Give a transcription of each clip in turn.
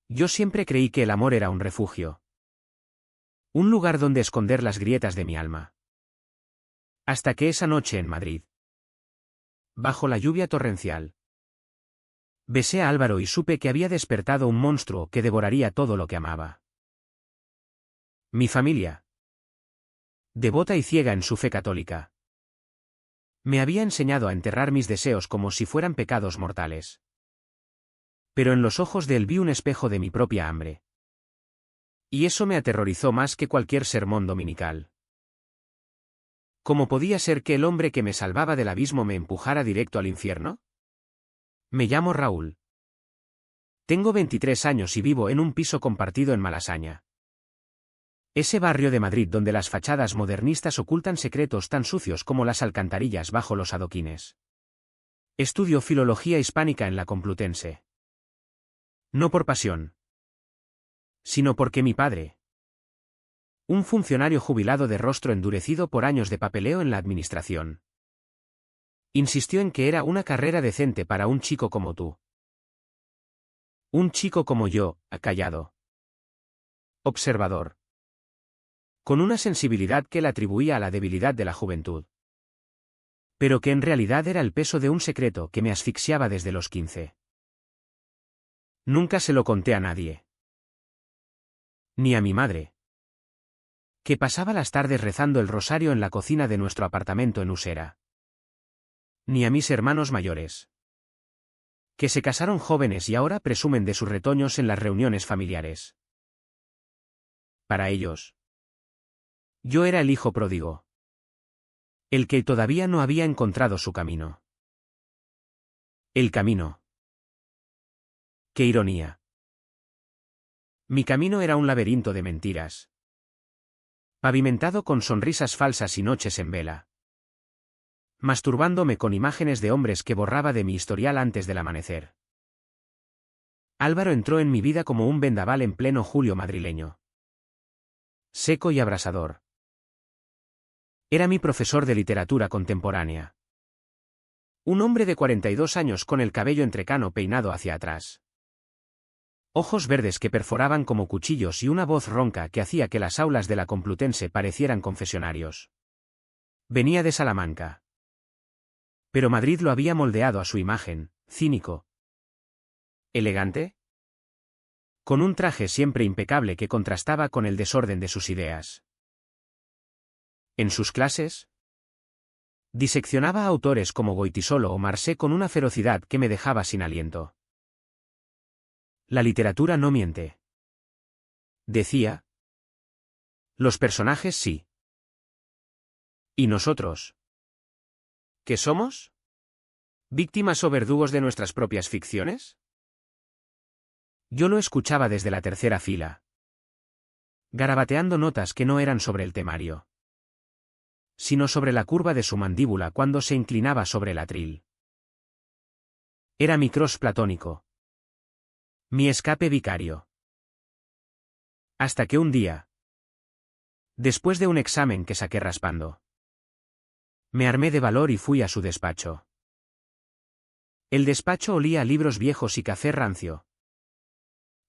Yo siempre creí que el amor era un refugio. Un lugar donde esconder las grietas de mi alma. Hasta que esa noche en Madrid, bajo la lluvia torrencial, besé a Álvaro y supe que había despertado un monstruo que devoraría todo lo que amaba. Mi familia, devota y ciega en su fe católica, me había enseñado a enterrar mis deseos como si fueran pecados mortales. Pero en los ojos de él vi un espejo de mi propia hambre. Y eso me aterrorizó más que cualquier sermón dominical. ¿Cómo podía ser que el hombre que me salvaba del abismo me empujara directo al infierno? Me llamo Raúl. Tengo 23 años y vivo en un piso compartido en Malasaña. Ese barrio de Madrid donde las fachadas modernistas ocultan secretos tan sucios como las alcantarillas bajo los adoquines. Estudio filología hispánica en la Complutense. No por pasión, sino porque mi padre, un funcionario jubilado de rostro endurecido por años de papeleo en la administración, insistió en que era una carrera decente para un chico como tú. Un chico como yo, callado, observador, con una sensibilidad que le atribuía a la debilidad de la juventud, pero que en realidad era el peso de un secreto que me asfixiaba desde los 15. Nunca se lo conté a nadie. Ni a mi madre, que pasaba las tardes rezando el rosario en la cocina de nuestro apartamento en Usera. Ni a mis hermanos mayores, que se casaron jóvenes y ahora presumen de sus retoños en las reuniones familiares. Para ellos, yo era el hijo pródigo, el que todavía no había encontrado su camino. El camino. ¡Qué ironía! Mi camino era un laberinto de mentiras, pavimentado con sonrisas falsas y noches en vela, masturbándome con imágenes de hombres que borraba de mi historial antes del amanecer. Álvaro entró en mi vida como un vendaval en pleno julio madrileño, seco y abrasador. Era mi profesor de literatura contemporánea. Un hombre de 42 años con el cabello entrecano peinado hacia atrás. Ojos verdes que perforaban como cuchillos y una voz ronca que hacía que las aulas de la Complutense parecieran confesionarios. Venía de Salamanca. Pero Madrid lo había moldeado a su imagen, cínico. ¿Elegante? Con un traje siempre impecable que contrastaba con el desorden de sus ideas. En sus clases, diseccionaba a autores como Goytisolo o Marcé con una ferocidad que me dejaba sin aliento. La literatura no miente, decía. Los personajes sí. ¿Y nosotros? ¿Qué somos? ¿Víctimas o verdugos de nuestras propias ficciones? Yo lo escuchaba desde la tercera fila, garabateando notas que no eran sobre el temario, sino sobre la curva de su mandíbula cuando se inclinaba sobre el atril. Era mi cross platónico, mi escape vicario. Hasta que un día, después de un examen que saqué raspando, me armé de valor y fui a su despacho. El despacho olía a libros viejos y café rancio,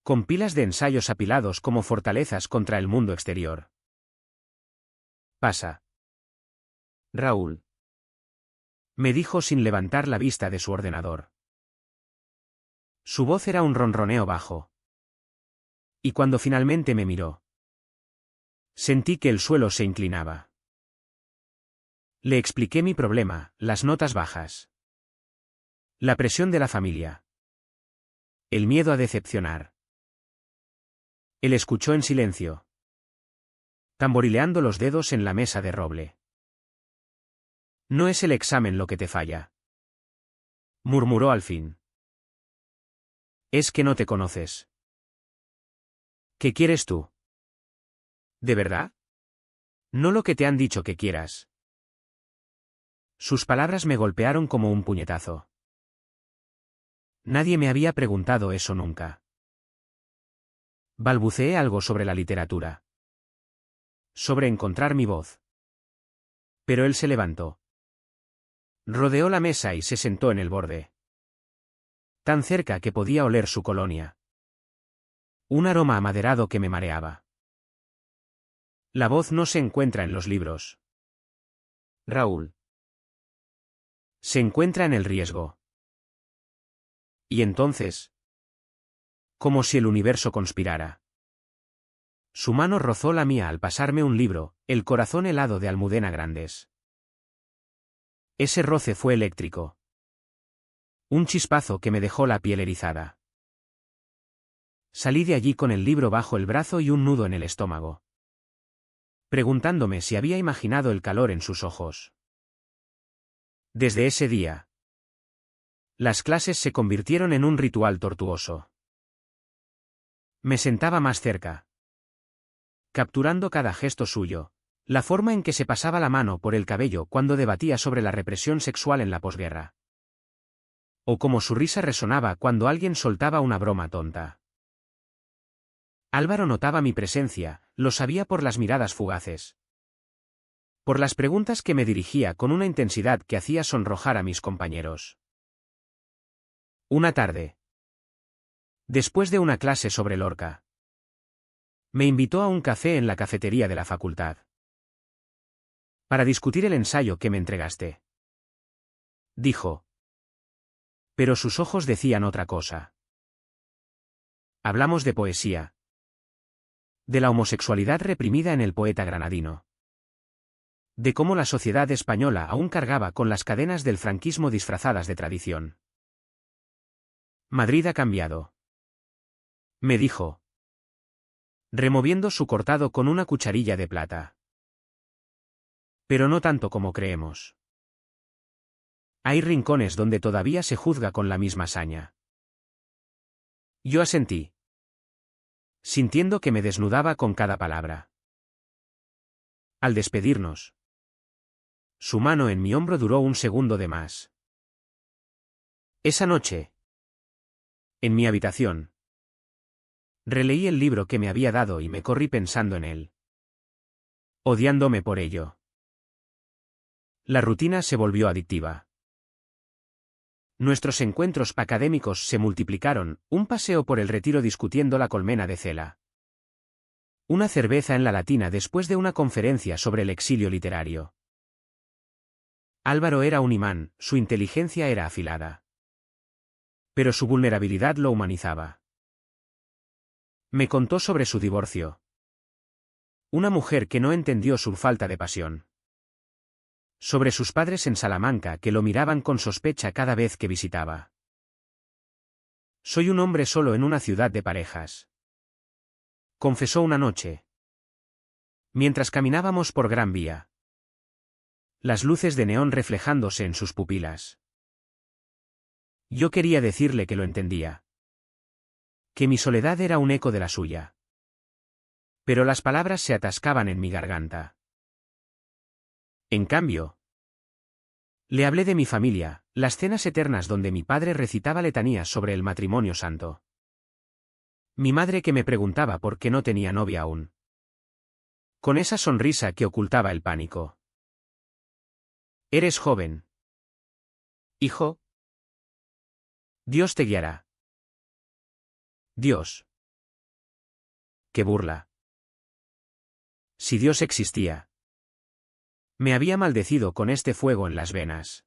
con pilas de ensayos apilados como fortalezas contra el mundo exterior. Pasa, Raúl, me dijo sin levantar la vista de su ordenador. Su voz era un ronroneo bajo. Y cuando finalmente me miró, sentí que el suelo se inclinaba. Le expliqué mi problema, las notas bajas, la presión de la familia, el miedo a decepcionar. Él escuchó en silencio, tamborileando los dedos en la mesa de roble. No es el examen lo que te falla, murmuró al fin. Es que no te conoces. ¿Qué quieres tú? ¿De verdad? No lo que te han dicho que quieras. Sus palabras me golpearon como un puñetazo. Nadie me había preguntado eso nunca. Balbuceé algo sobre la literatura, sobre encontrar mi voz. Pero él se levantó. Rodeó la mesa y se sentó en el borde, tan cerca que podía oler su colonia. Un aroma amaderado que me mareaba. La voz no se encuentra en los libros, Raúl. Se encuentra en el riesgo. Y entonces, como si el universo conspirara. Su mano rozó la mía al pasarme un libro, El corazón helado de Almudena Grandes. Ese roce fue eléctrico. Un chispazo que me dejó la piel erizada. Salí de allí con el libro bajo el brazo y un nudo en el estómago, preguntándome si había imaginado el calor en sus ojos. Desde ese día, las clases se convirtieron en un ritual tortuoso. Me sentaba más cerca, capturando cada gesto suyo, la forma en que se pasaba la mano por el cabello cuando debatía sobre la represión sexual en la posguerra. O como su risa resonaba cuando alguien soltaba una broma tonta. Álvaro notaba mi presencia, lo sabía por las miradas fugaces. Por las preguntas que me dirigía con una intensidad que hacía sonrojar a mis compañeros. Una tarde, después de una clase sobre Lorca, me invitó a un café en la cafetería de la facultad. Para discutir el ensayo que me entregaste, dijo. Pero sus ojos decían otra cosa. Hablamos de poesía. De la homosexualidad reprimida en el poeta granadino. De cómo la sociedad española aún cargaba con las cadenas del franquismo disfrazadas de tradición. Madrid ha cambiado, me dijo, removiendo su cortado con una cucharilla de plata. Pero no tanto como creemos. Hay rincones donde todavía se juzga con la misma saña. Yo asentí, sintiendo que me desnudaba con cada palabra. Al despedirnos, su mano en mi hombro duró un segundo de más. Esa noche, en mi habitación, releí el libro que me había dado y me corrí pensando en él, odiándome por ello. La rutina se volvió adictiva. Nuestros encuentros académicos se multiplicaron, un paseo por el Retiro discutiendo la colmena de Cela. Una cerveza en la Latina después de una conferencia sobre el exilio literario. Álvaro era un imán, su inteligencia era afilada. Pero su vulnerabilidad lo humanizaba. Me contó sobre su divorcio. Una mujer que no entendió su falta de pasión. Sobre sus padres en Salamanca que lo miraban con sospecha cada vez que visitaba. Soy un hombre solo en una ciudad de parejas, confesó una noche, mientras caminábamos por Gran Vía. Las luces de neón reflejándose en sus pupilas. Yo quería decirle que lo entendía. Que mi soledad era un eco de la suya. Pero las palabras se atascaban en mi garganta. En cambio, le hablé de mi familia, las cenas eternas donde mi padre recitaba letanías sobre el matrimonio santo. Mi madre que me preguntaba por qué no tenía novia aún. Con esa sonrisa que ocultaba el pánico. Eres joven, hijo. Dios te guiará. Dios. ¡Qué burla! Si Dios existía. Me había maldecido con este fuego en las venas.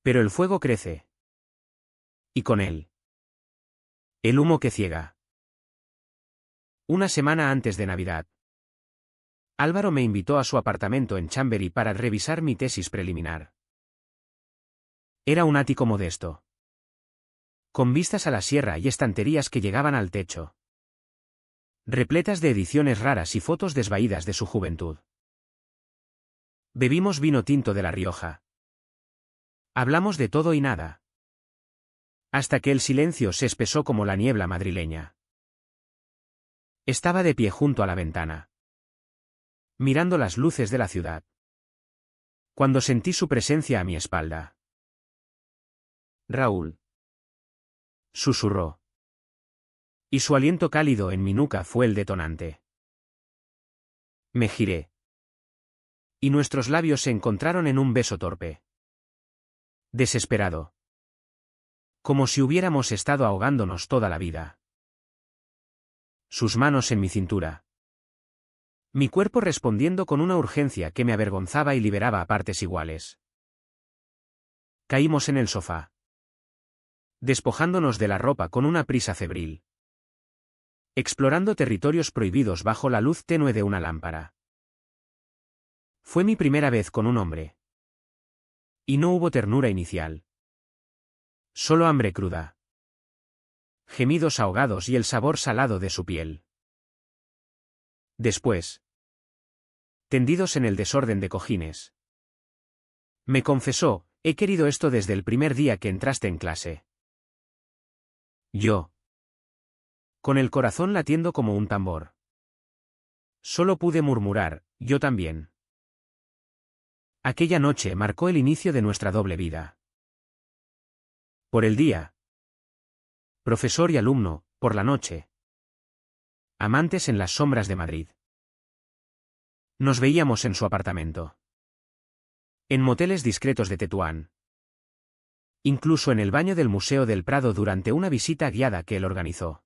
Pero el fuego crece. Y con él, el humo que ciega. Una semana antes de Navidad, Álvaro me invitó a su apartamento en Chamberí para revisar mi tesis preliminar. Era un ático modesto, con vistas a la sierra y estanterías que llegaban al techo, repletas de ediciones raras y fotos desvaídas de su juventud. Bebimos vino tinto de La Rioja. Hablamos de todo y nada. Hasta que el silencio se espesó como la niebla madrileña. Estaba de pie junto a la ventana, mirando las luces de la ciudad, cuando sentí su presencia a mi espalda. Raúl, susurró. Y su aliento cálido en mi nuca fue el detonante. Me giré. Y nuestros labios se encontraron en un beso torpe. Desesperado. Como si hubiéramos estado ahogándonos toda la vida. sus manos en mi cintura. Mi cuerpo respondiendo con una urgencia que me avergonzaba y liberaba a partes iguales. Caímos en el sofá, despojándonos de la ropa con una prisa febril. Explorando territorios prohibidos bajo la luz tenue de una lámpara. Fue mi primera vez con un hombre. Y no hubo ternura inicial. Solo hambre cruda. Gemidos ahogados y el sabor salado de su piel. Después, tendidos en el desorden de cojines, me confesó, he querido esto desde el primer día que entraste en clase. Yo, con el corazón latiendo como un tambor, solo pude murmurar, yo también. Aquella noche marcó el inicio de nuestra doble vida. Por el día, profesor y alumno, por la noche, amantes en las sombras de Madrid. Nos veíamos en su apartamento. En moteles discretos de Tetuán. Incluso en el baño del Museo del Prado durante una visita guiada que él organizó.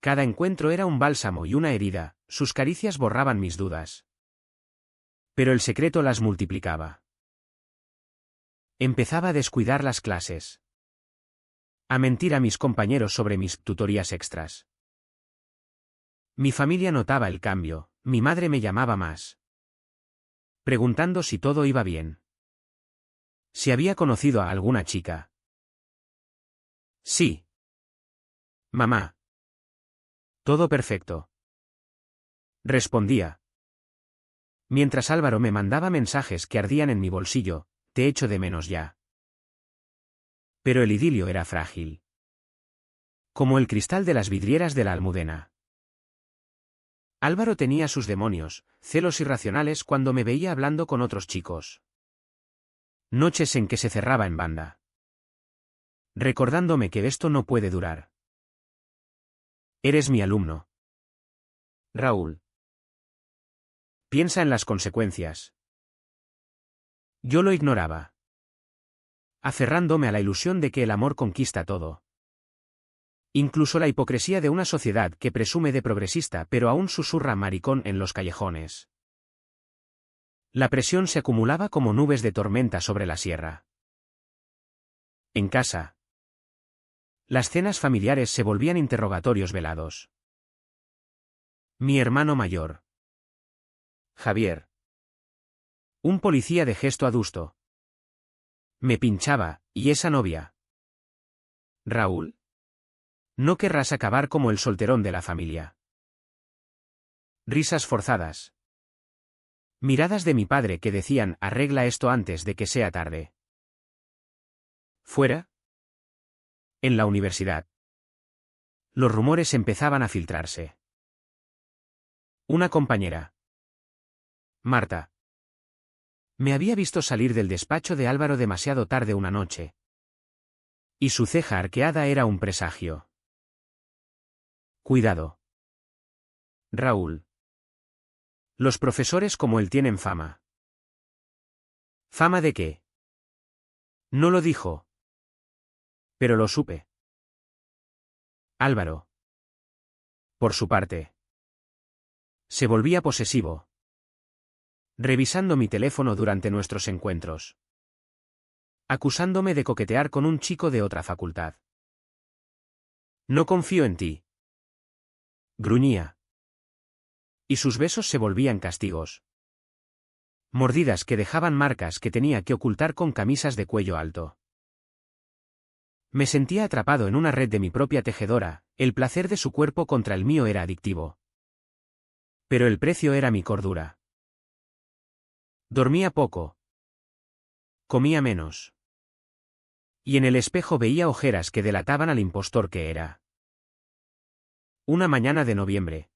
Cada encuentro era un bálsamo y una herida, sus caricias borraban mis dudas. Pero el secreto las multiplicaba. Empezaba a descuidar las clases. A mentir a mis compañeros sobre mis tutorías extras. Mi familia notaba el cambio, mi madre me llamaba más, preguntando si todo iba bien. Si había conocido a alguna chica. Sí. Mamá. Todo perfecto. Respondía. Mientras Álvaro me mandaba mensajes que ardían en mi bolsillo, te echo de menos ya. Pero el idilio era frágil. Como el cristal de las vidrieras de la Almudena. Álvaro tenía sus demonios, celos irracionales cuando me veía hablando con otros chicos. Noches en que se cerraba en banda. Recordándome que esto no puede durar. Eres mi alumno. Raúl. Piensa en las consecuencias. Yo lo ignoraba. Aferrándome a la ilusión de que el amor conquista todo. Incluso la hipocresía de una sociedad que presume de progresista pero aún susurra maricón en los callejones. La presión se acumulaba como nubes de tormenta sobre la sierra. En casa. Las cenas familiares se volvían interrogatorios velados. Mi hermano mayor. Javier. Un policía de gesto adusto. Me pinchaba, ¿y esa novia? Raúl. No querrás acabar como el solterón de la familia. Risas forzadas. Miradas de mi padre que decían, arregla esto antes de que sea tarde. ¿Fuera? En la universidad. Los rumores empezaban a filtrarse. Una compañera. Marta. Me había visto salir del despacho de Álvaro demasiado tarde una noche. Y su ceja arqueada era un presagio. Cuidado. Raúl. Los profesores como él tienen fama. ¿Fama de qué? No lo dijo. Pero lo supe. Álvaro. Por su parte. Se volvía posesivo. Revisando mi teléfono durante nuestros encuentros. Acusándome de coquetear con un chico de otra facultad. No confío en ti. Gruñía. Y sus besos se volvían castigos. Mordidas que dejaban marcas que tenía que ocultar con camisas de cuello alto. Me sentía atrapado en una red de mi propia tejedora, el placer de su cuerpo contra el mío era adictivo. Pero el precio era mi cordura. Dormía poco. Comía menos. Y en el espejo veía ojeras que delataban al impostor que era. Una mañana de noviembre.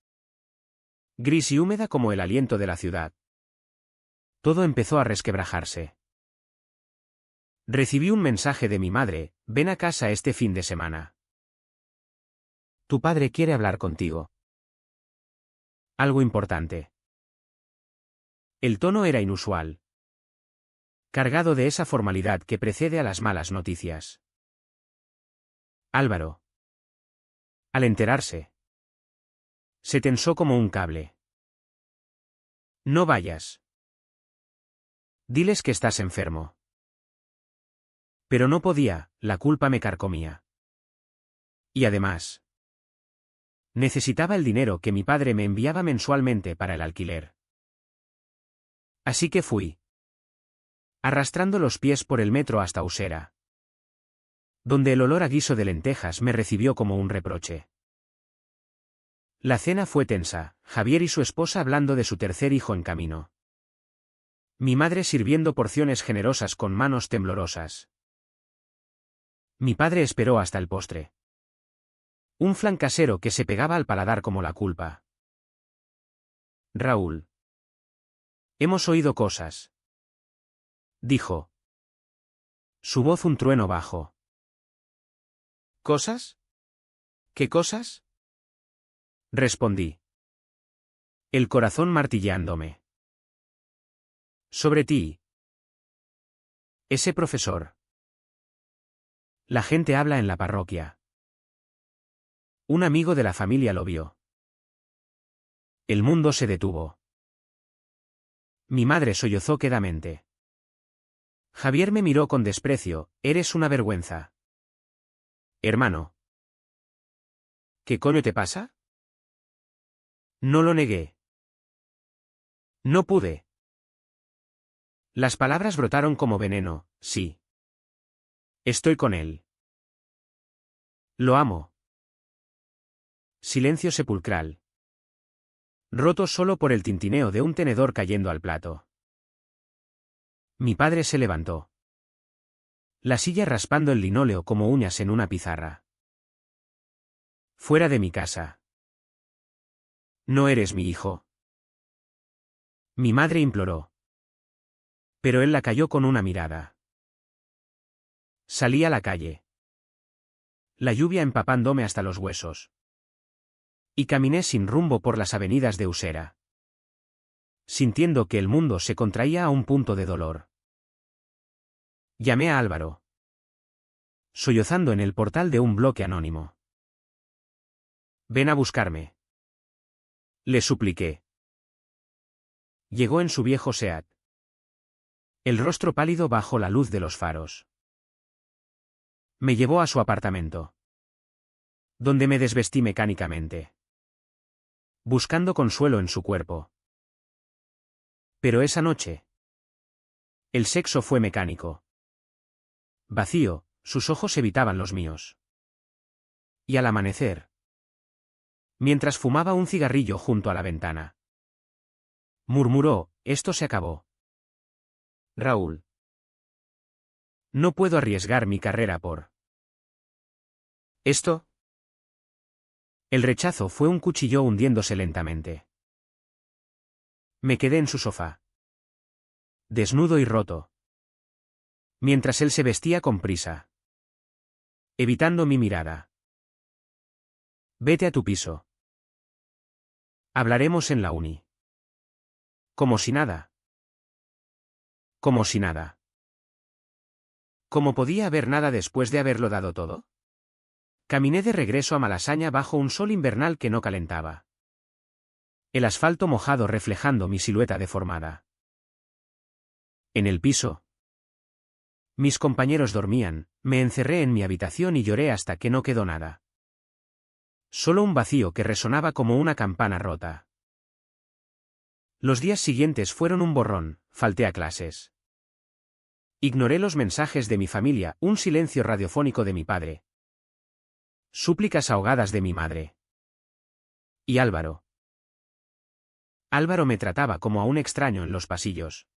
Gris y húmeda como el aliento de la ciudad. Todo empezó a resquebrajarse. Recibí un mensaje de mi madre, ven a casa este fin de semana. Tu padre quiere hablar contigo. Algo importante. El tono era inusual. Cargado de esa formalidad que precede a las malas noticias. Álvaro. Al enterarse. Se tensó como un cable. No vayas. Diles que estás enfermo. Pero no podía, la culpa me carcomía. Y además, necesitaba el dinero que mi padre me enviaba mensualmente para el alquiler. Así que fui, arrastrando los pies por el metro hasta Usera, donde el olor a guiso de lentejas me recibió como un reproche. La cena fue tensa, Javier y su esposa hablando de su tercer hijo en camino. Mi madre sirviendo porciones generosas con manos temblorosas. Mi padre esperó hasta el postre. Un flan casero que se pegaba al paladar como la culpa. Raúl. Hemos oído cosas. Dijo. Su voz un trueno bajo. ¿Cosas? ¿Qué cosas? Respondí. El corazón martilleándome. Sobre ti. Ese profesor. La gente habla en la parroquia. Un amigo de la familia lo vio. El mundo se detuvo. Mi madre sollozó quedamente. Javier me miró con desprecio, eres una vergüenza. Hermano. ¿Qué coño te pasa? No lo negué. No pude. Las palabras brotaron como veneno, sí. Estoy con él. Lo amo. Silencio sepulcral. Roto solo por el tintineo de un tenedor cayendo al plato. Mi padre se levantó. La silla raspando el linóleo como uñas en una pizarra. Fuera de mi casa. No eres mi hijo. Mi madre imploró. Pero él la calló con una mirada. Salí a la calle. La lluvia empapándome hasta los huesos. Y caminé sin rumbo por las avenidas de Usera. Sintiendo que el mundo se contraía a un punto de dolor. Llamé a Álvaro. Sollozando en el portal de un bloque anónimo. Ven a buscarme. Le supliqué. Llegó en su viejo Seat. El rostro pálido bajo la luz de los faros. Me llevó a su apartamento. Donde me desvestí mecánicamente. Buscando consuelo en su cuerpo. Pero esa noche. El sexo fue mecánico. Vacío, sus ojos evitaban los míos. Y al amanecer. Mientras fumaba un cigarrillo junto a la ventana. Murmuró, esto se acabó. Raúl. No puedo arriesgar mi carrera por... ¿Esto? El rechazo fue un cuchillo hundiéndose lentamente. Me quedé en su sofá. Desnudo y roto. Mientras él se vestía con prisa. Evitando mi mirada. Vete a tu piso. Hablaremos en la uni. Como si nada. Como si nada. ¿Cómo podía haber nada después de haberlo dado todo? Caminé de regreso a Malasaña bajo un sol invernal que no calentaba. El asfalto mojado reflejando mi silueta deformada. En el piso. Mis compañeros dormían, me encerré en mi habitación y lloré hasta que no quedó nada. Solo un vacío que resonaba como una campana rota. Los días siguientes fueron un borrón, falté a clases. Ignoré los mensajes de mi familia, un silencio radiofónico de mi padre. Súplicas ahogadas de mi madre. Y Álvaro. Álvaro me trataba como a un extraño en los pasillos.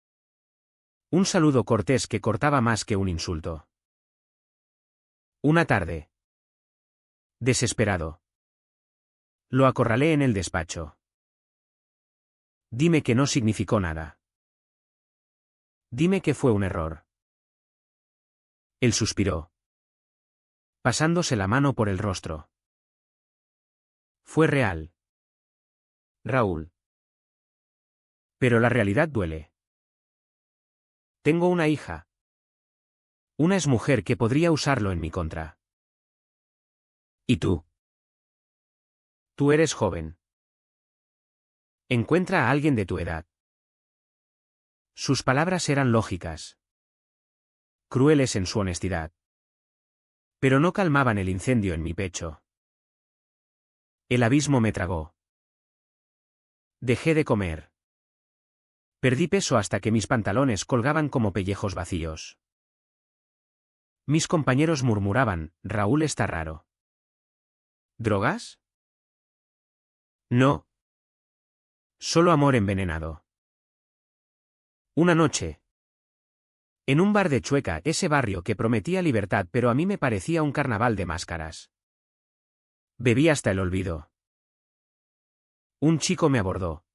Un saludo cortés que cortaba más que un insulto. Una tarde. Desesperado. Lo acorralé en el despacho. Dime que no significó nada. Dime que fue un error. Él suspiró. Pasándose la mano por el rostro. Fue real. Raúl. Pero la realidad duele. Tengo una hija. Una exmujer que podría usarlo en mi contra. ¿Y tú? Tú eres joven. Encuentra a alguien de tu edad. Sus palabras eran lógicas, crueles en su honestidad, pero no calmaban el incendio en mi pecho. El abismo me tragó. Dejé de comer. Perdí peso hasta que mis pantalones colgaban como pellejos vacíos. Mis compañeros murmuraban, Raúl está raro. ¿Drogas? No. Solo amor envenenado. Una noche. En un bar de Chueca, ese barrio que prometía libertad pero a mí me parecía un carnaval de máscaras. Bebí hasta el olvido. Un chico me abordó.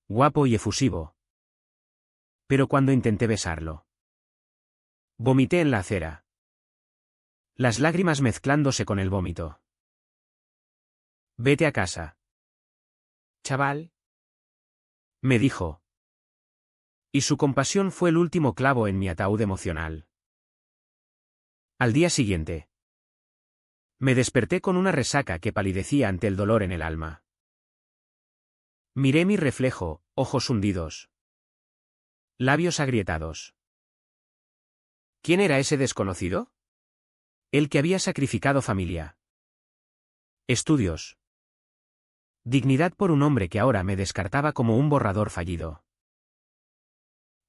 Guapo y efusivo. Pero cuando intenté besarlo, vomité en la acera. Las lágrimas mezclándose con el vómito. Vete a casa. Chaval. Me dijo. Y su compasión fue el último clavo en mi ataúd emocional. Al día siguiente. Me desperté con una resaca que palidecía ante el dolor en el alma. Miré mi reflejo, ojos hundidos. Labios agrietados. ¿Quién era ese desconocido? El que había sacrificado familia. Estudios. Dignidad por un hombre que ahora me descartaba como un borrador fallido.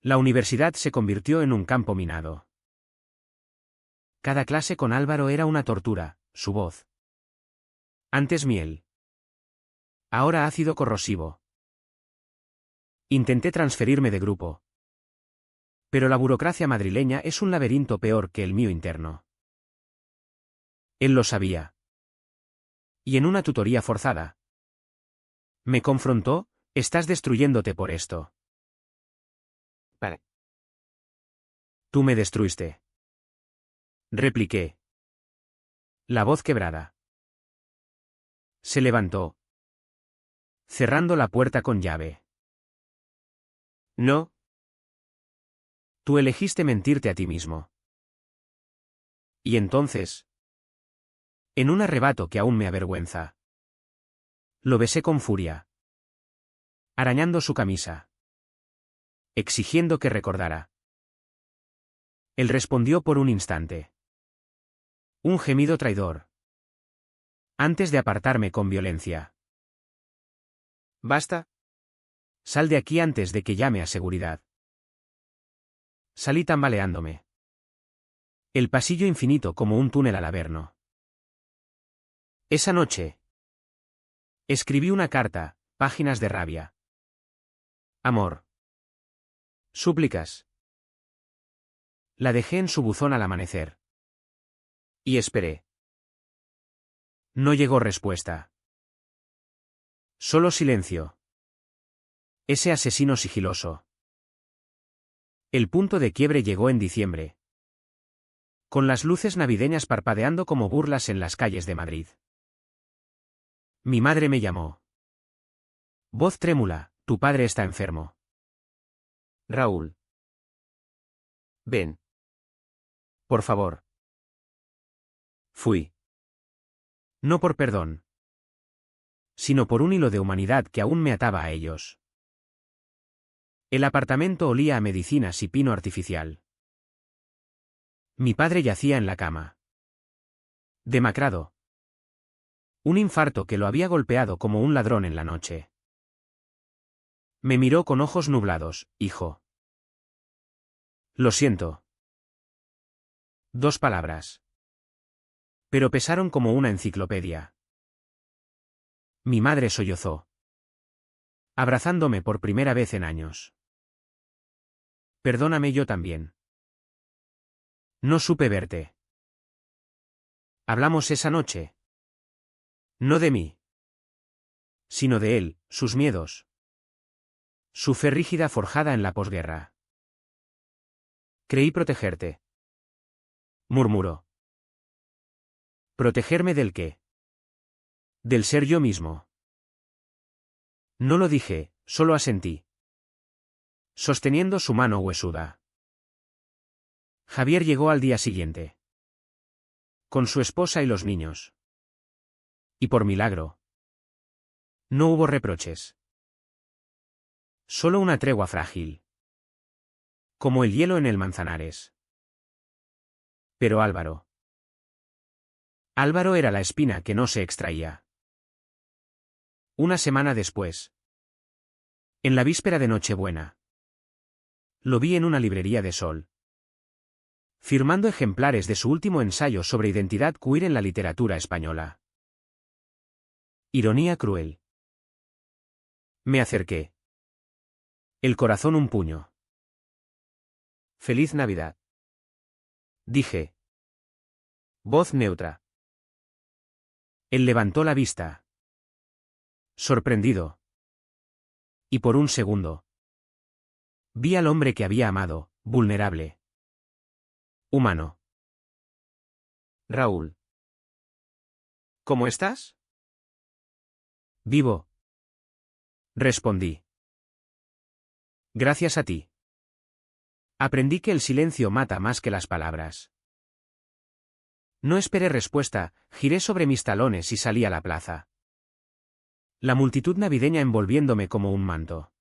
La universidad se convirtió en un campo minado. Cada clase con Álvaro era una tortura, su voz. Antes miel. Ahora ácido corrosivo. Intenté transferirme de grupo. Pero la burocracia madrileña es un laberinto peor que el mío interno. Él lo sabía. Y en una tutoría forzada. Me confrontó, estás destruyéndote por esto. Vale. Tú me destruiste. Repliqué. La voz quebrada. Se levantó. Cerrando la puerta con llave. No. Tú elegiste mentirte a ti mismo. Y entonces. En un arrebato que aún me avergüenza. Lo besé con furia. Arañando su camisa. Exigiendo que recordara. Él respondió por un instante. Un gemido traidor. Antes de apartarme con violencia. Basta. Sal de aquí antes de que llame a seguridad. Salí tambaleándome. El pasillo infinito como un túnel al averno. Esa noche. Escribí una carta, páginas de rabia. Amor. Súplicas. La dejé en su buzón al amanecer. Y esperé. No llegó respuesta. Solo silencio. Ese asesino sigiloso. El punto de quiebre llegó en diciembre. Con las luces navideñas parpadeando como burlas en las calles de Madrid. Mi madre me llamó. Voz trémula, tu padre está enfermo. Raúl. Ven. Por favor. Fui. No por perdón. Sino por un hilo de humanidad que aún me ataba a ellos. El apartamento olía a medicinas y pino artificial. Mi padre yacía en la cama. Demacrado. Un infarto que lo había golpeado como un ladrón en la noche. Me miró con ojos nublados, hijo. Lo siento. 2 palabras. Pero pesaron como una enciclopedia. Mi madre sollozó. Abrazándome por primera vez en años. Perdóname yo también. No supe verte. Hablamos esa noche. No de mí. Sino de él, sus miedos. Su fe rígida forjada en la posguerra. Creí protegerte. Murmuró. ¿Protegerme del qué? Del ser yo mismo. No lo dije, solo asentí. Sosteniendo su mano huesuda. Javier llegó al día siguiente. Con su esposa y los niños. Y por milagro. No hubo reproches. Solo una tregua frágil. Como el hielo en el Manzanares. Pero Álvaro. Álvaro era la espina que no se extraía. Una semana después. En la víspera de Nochebuena. Lo vi en una librería de Sol. Firmando ejemplares de su último ensayo sobre identidad queer en la literatura española. Ironía cruel. Me acerqué. El corazón un puño. Feliz Navidad. Dije. Voz neutra. Él levantó la vista. Sorprendido. Y por un segundo. Vi al hombre que había amado, vulnerable. Humano. Raúl. ¿Cómo estás? Vivo. Respondí. Gracias a ti. Aprendí que el silencio mata más que las palabras. No esperé respuesta, giré sobre mis talones y salí a la plaza. La multitud navideña envolviéndome como un manto.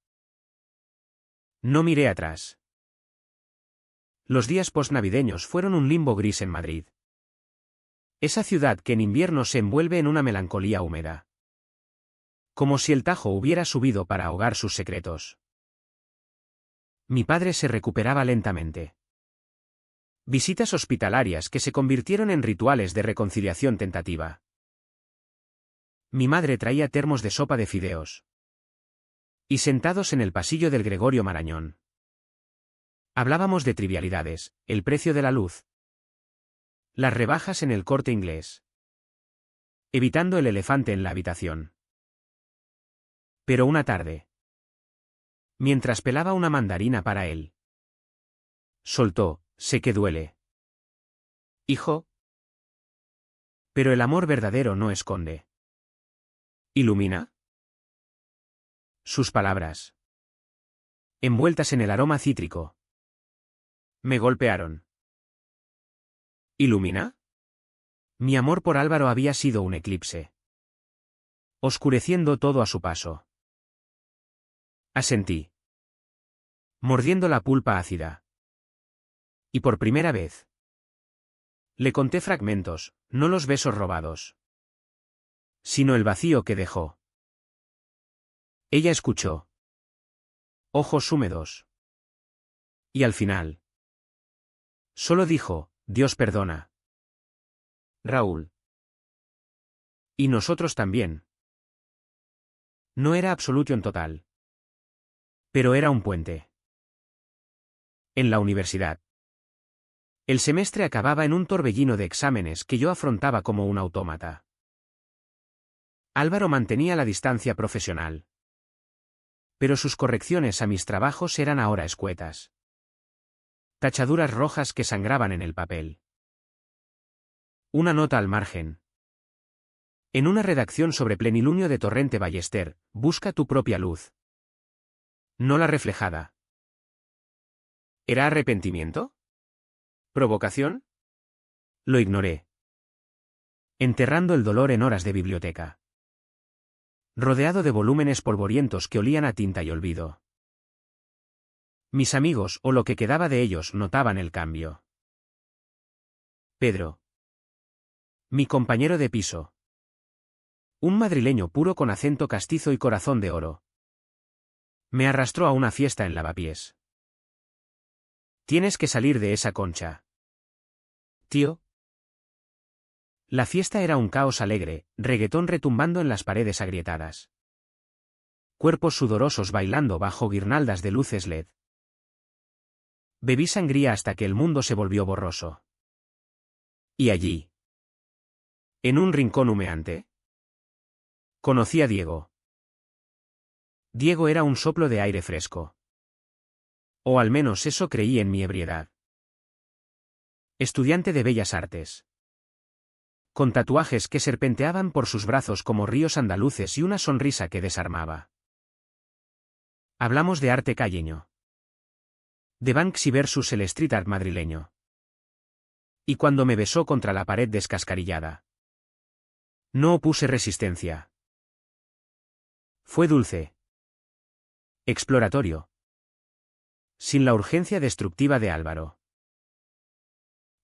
No miré atrás. Los días postnavideños fueron un limbo gris en Madrid. Esa ciudad que en invierno se envuelve en una melancolía húmeda. Como si el Tajo hubiera subido para ahogar sus secretos. Mi padre se recuperaba lentamente. Visitas hospitalarias que se convirtieron en rituales de reconciliación tentativa. Mi madre traía termos de sopa de fideos. Y sentados en el pasillo del Gregorio Marañón. Hablábamos de trivialidades, el precio de la luz. Las rebajas en el Corte Inglés. Evitando el elefante en la habitación. Pero una tarde. Mientras pelaba una mandarina para él. Soltó, sé que duele. Hijo. Pero el amor verdadero no esconde. ¿Ilumina? Sus palabras. Envueltas en el aroma cítrico. Me golpearon. ¿Ilumina? Mi amor por Álvaro había sido un eclipse. Oscureciendo todo a su paso. Asentí. Mordiendo la pulpa ácida. Y por primera vez. Le conté fragmentos, no los besos robados. Sino el vacío que dejó. Ella escuchó. Ojos húmedos. Y al final. Solo dijo, Dios perdona. Raúl. Y nosotros también. No era absolución total. Pero era un puente. En la universidad. El semestre acababa en un torbellino de exámenes que yo afrontaba como un autómata. Álvaro mantenía la distancia profesional. Pero sus correcciones a mis trabajos eran ahora escuetas. Tachaduras rojas que sangraban en el papel. Una nota al margen. En una redacción sobre plenilunio de Torrente Ballester, busca tu propia luz. No la reflejada. ¿Era arrepentimiento? ¿Provocación? Lo ignoré. Enterrando el dolor en horas de biblioteca. Rodeado de volúmenes polvorientos que olían a tinta y olvido. Mis amigos, o lo que quedaba de ellos, notaban el cambio. Pedro. Mi compañero de piso. Un madrileño puro con acento castizo y corazón de oro. Me arrastró a una fiesta en Lavapiés. Tienes que salir de esa concha. Tío. La fiesta era un caos alegre, reggaetón retumbando en las paredes agrietadas. Cuerpos sudorosos bailando bajo guirnaldas de luces LED. Bebí sangría hasta que el mundo se volvió borroso. Y allí. En un rincón humeante. Conocí a Diego. Diego era un soplo de aire fresco. O al menos eso creí en mi ebriedad. Estudiante de Bellas Artes. Con tatuajes que serpenteaban por sus brazos como ríos andaluces y una sonrisa que desarmaba. Hablamos de arte calleño. De Banksy versus el street art madrileño. Y cuando me besó contra la pared descascarillada. No opuse resistencia. Fue dulce. Exploratorio. Sin la urgencia destructiva de Álvaro.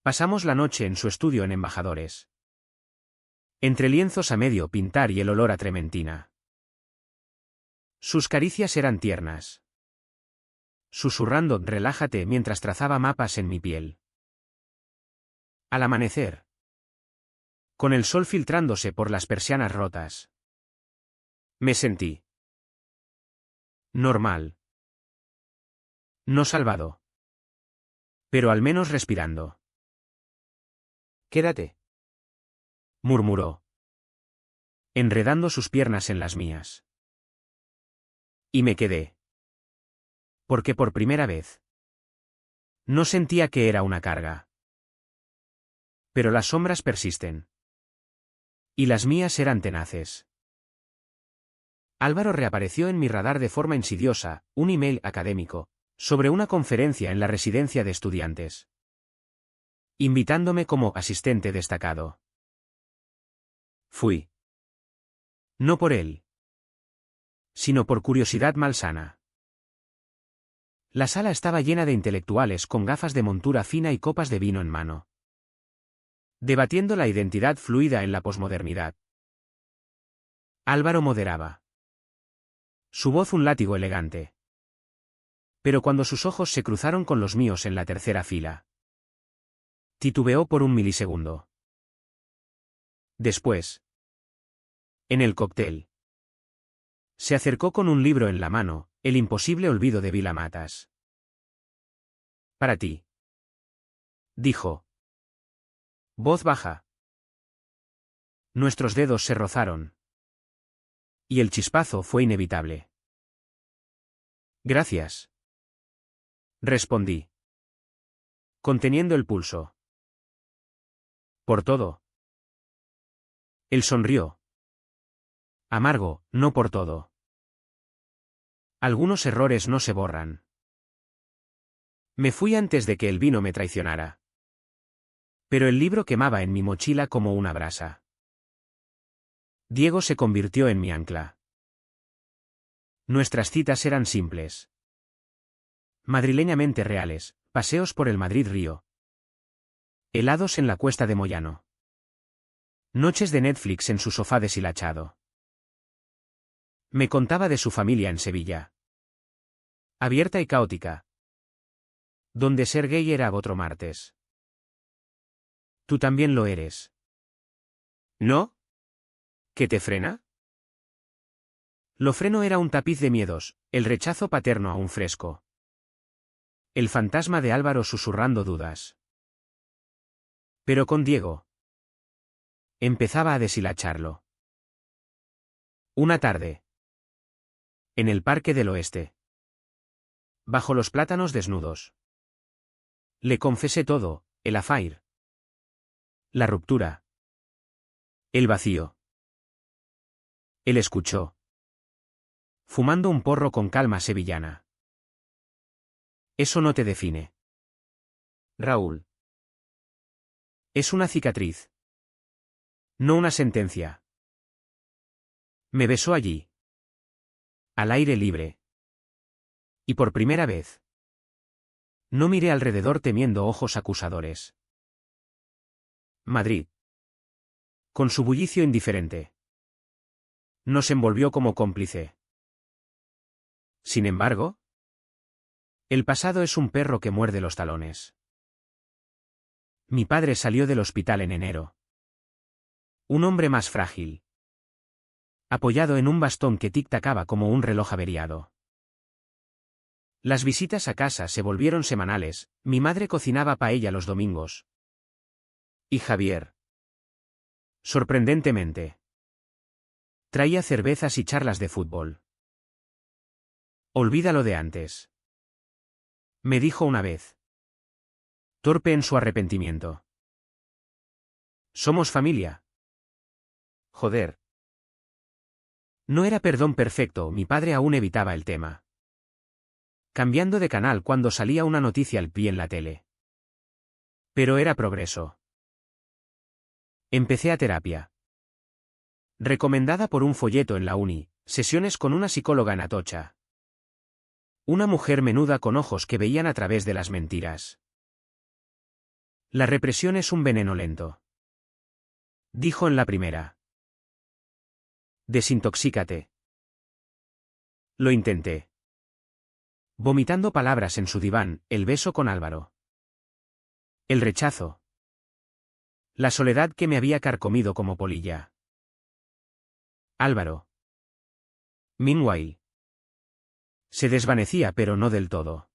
Pasamos la noche en su estudio en Embajadores. Entre lienzos a medio pintar y el olor a trementina. Sus caricias eran tiernas. Susurrando, relájate, mientras trazaba mapas en mi piel. Al amanecer. Con el sol filtrándose por las persianas rotas. Me sentí. Normal. No salvado. Pero al menos respirando. Quédate. Murmuró. Enredando sus piernas en las mías. Y me quedé. Porque por primera vez. No sentía que era una carga. Pero las sombras persisten. Y las mías eran tenaces. Álvaro reapareció en mi radar de forma insidiosa, un email académico, sobre una conferencia en la residencia de estudiantes. Invitándome como asistente destacado. Fui. No por él. Sino por curiosidad malsana. La sala estaba llena de intelectuales con gafas de montura fina y copas de vino en mano. Debatiendo la identidad fluida en la posmodernidad. Álvaro moderaba. Su voz un látigo elegante. Pero cuando sus ojos se cruzaron con los míos en la tercera fila. Titubeó por un milisegundo. Después. En el cóctel. Se acercó con un libro en la mano, El imposible olvido de Vila Matas. Para ti. Dijo. Voz baja. Nuestros dedos se rozaron. Y el chispazo fue inevitable. Gracias. Respondí. Conteniendo el pulso. Por todo. Él sonrió. Amargo, no por todo. Algunos errores no se borran. Me fui antes de que el vino me traicionara. Pero el libro quemaba en mi mochila como una brasa. Diego se convirtió en mi ancla. Nuestras citas eran simples. Madrileñamente reales, paseos por el Madrid-Río. Helados en la Cuesta de Moyano. Noches de Netflix en su sofá deshilachado. Me contaba de su familia en Sevilla. Abierta y caótica. Donde ser gay era otro martes. Tú también lo eres. ¿No? ¿Qué te frena? Lo freno era un tapiz de miedos, el rechazo paterno aún fresco. El fantasma de Álvaro susurrando dudas. Pero con Diego. Empezaba a deshilacharlo. Una tarde. En el Parque del Oeste. Bajo los plátanos desnudos. Le confesé todo, el affair. La ruptura. El vacío. Él escuchó. Fumando un porro con calma sevillana. Eso no te define. Raúl. Es una cicatriz. No una sentencia. Me besó allí. Al aire libre. Y por primera vez. No miré alrededor temiendo ojos acusadores. Madrid. Con su bullicio indiferente. Nos envolvió como cómplice. Sin embargo, el pasado es un perro que muerde los talones. Mi padre salió del hospital en enero. Un hombre más frágil. Apoyado en un bastón que tic-tacaba como un reloj averiado. Las visitas a casa se volvieron semanales, mi madre cocinaba paella los domingos. Y Javier. Sorprendentemente. Traía cervezas y charlas de fútbol. Olvídalo de antes. Me dijo una vez. Torpe en su arrepentimiento. Somos familia. Joder. No era perdón perfecto, mi padre aún evitaba el tema. Cambiando de canal cuando salía una noticia al pie en la tele. Pero era progreso. Empecé a terapia. Recomendada por un folleto en la uni, sesiones con una psicóloga en Atocha. Una mujer menuda con ojos que veían a través de las mentiras. La represión es un veneno lento. Dijo en la primera. Desintoxícate. Lo intenté. Vomitando palabras en su diván, el beso con Álvaro. El rechazo. La soledad que me había carcomido como polilla. Álvaro. Meanwhile. Se desvanecía pero no del todo.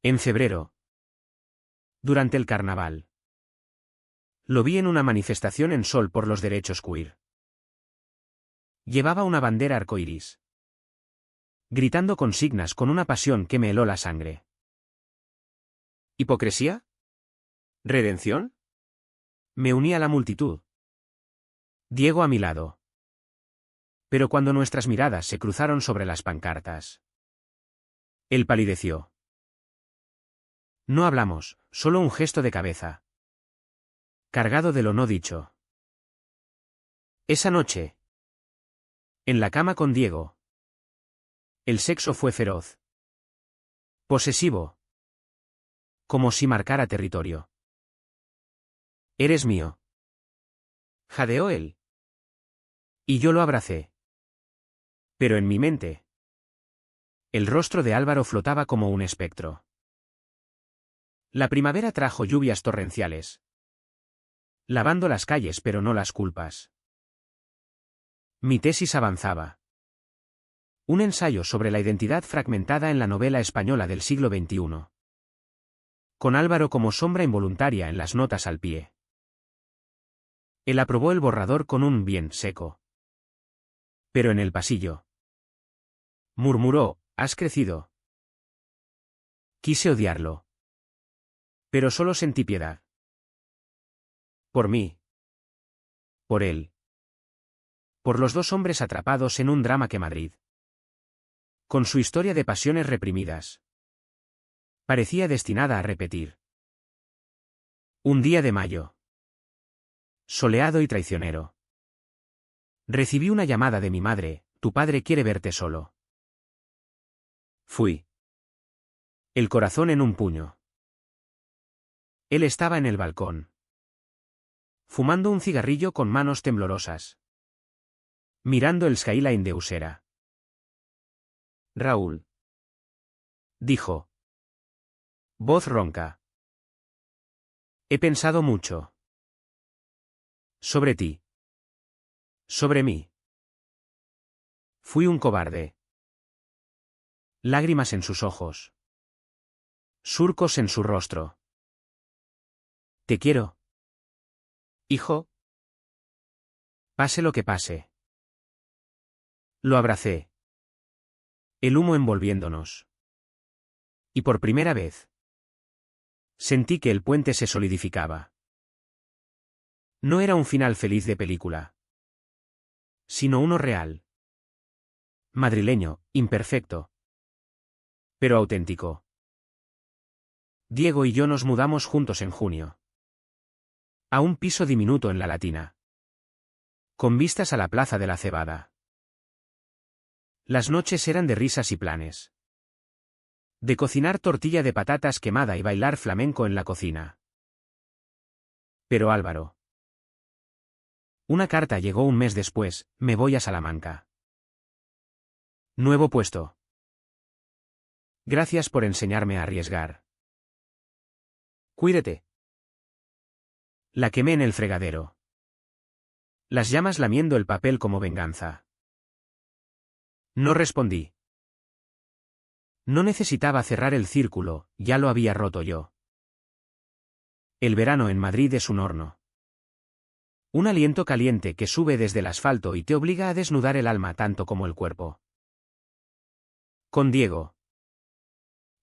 En febrero. Durante el carnaval. Lo vi en una manifestación en Sol por los derechos queer. Llevaba una bandera arcoíris. Gritando consignas con una pasión que me heló la sangre. ¿Hipocresía? ¿Redención? Me uní a la multitud. Diego a mi lado. Pero cuando nuestras miradas se cruzaron sobre las pancartas, él palideció. No hablamos, solo un gesto de cabeza. Cargado de lo no dicho. Esa noche. En la cama con Diego. El sexo fue feroz. Posesivo. Como si marcara territorio. Eres mío. Jadeó él. Y yo lo abracé. Pero en mi mente. El rostro de Álvaro flotaba como un espectro. La primavera trajo lluvias torrenciales. Lavando las calles pero no las culpas. Mi tesis avanzaba. Un ensayo sobre la identidad fragmentada en la novela española del siglo XXI. Con Álvaro como sombra involuntaria en las notas al pie. Él aprobó el borrador con un bien seco. Pero en el pasillo. Murmuró, has crecido. Quise odiarlo. Pero solo sentí piedad. Por mí. Por él. Por los dos hombres atrapados en un drama que Madrid. Con su historia de pasiones reprimidas. Parecía destinada a repetir. Un día de mayo. Soleado y traicionero. Recibí una llamada de mi madre, tu padre quiere verte solo. Fui. El corazón en un puño. Él estaba en el balcón. Fumando un cigarrillo con manos temblorosas. Mirando el skyline de Usera. Raúl. Dijo. Voz ronca. He pensado mucho. Sobre ti. Sobre mí. Fui un cobarde. Lágrimas en sus ojos. Surcos en su rostro. Te quiero. Hijo. Pase lo que pase. Lo abracé. El humo envolviéndonos. Y por primera vez. Sentí que el puente se solidificaba. No era un final feliz de película. Sino uno real. Madrileño, imperfecto. Pero auténtico. Diego y yo nos mudamos juntos en junio. A un piso diminuto en la Latina. Con vistas a la Plaza de la Cebada. Las noches eran de risas y planes. De cocinar tortilla de patatas quemada y bailar flamenco en la cocina. Pero Álvaro. Una carta llegó un mes después, me voy a Salamanca. Nuevo puesto. Gracias por enseñarme a arriesgar. Cuídate. La quemé en el fregadero. Las llamas lamiendo el papel como venganza. No respondí. No necesitaba cerrar el círculo, ya lo había roto yo. El verano en Madrid es un horno. Un aliento caliente que sube desde el asfalto y te obliga a desnudar el alma tanto como el cuerpo. Con Diego.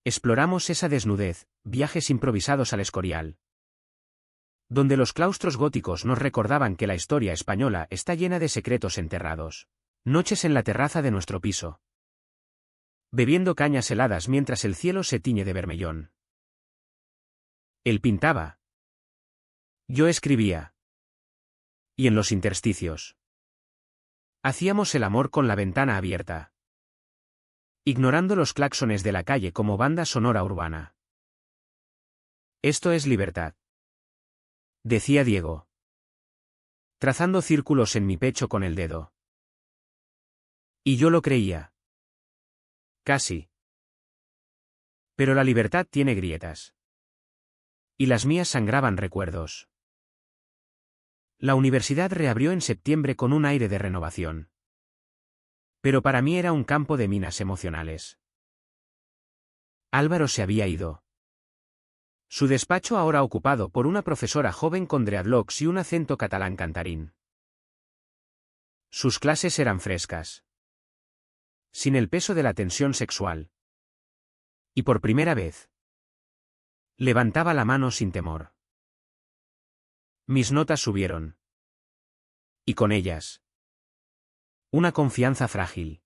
Exploramos esa desnudez, viajes improvisados al Escorial. Donde los claustros góticos nos recordaban que la historia española está llena de secretos enterrados. Noches en la terraza de nuestro piso. Bebiendo cañas heladas mientras el cielo se tiñe de bermellón. Él pintaba. Yo escribía. Y en los intersticios. Hacíamos el amor con la ventana abierta. ignorando los claxones de la calle como banda sonora urbana. Esto es libertad, decía Diego, trazando círculos en mi pecho con el dedo. Y yo lo creía. Casi. Pero la libertad tiene grietas. Y las mías sangraban recuerdos. La universidad reabrió en septiembre con un aire de renovación. Pero para mí era un campo de minas emocionales. Álvaro se había ido. Su despacho ahora ocupado por una profesora joven con dreadlocks y un acento catalán cantarín. Sus clases eran frescas. Sin el peso de la tensión sexual. Y por primera vez, levantaba la mano sin temor. Mis notas subieron. Y con ellas, una confianza frágil.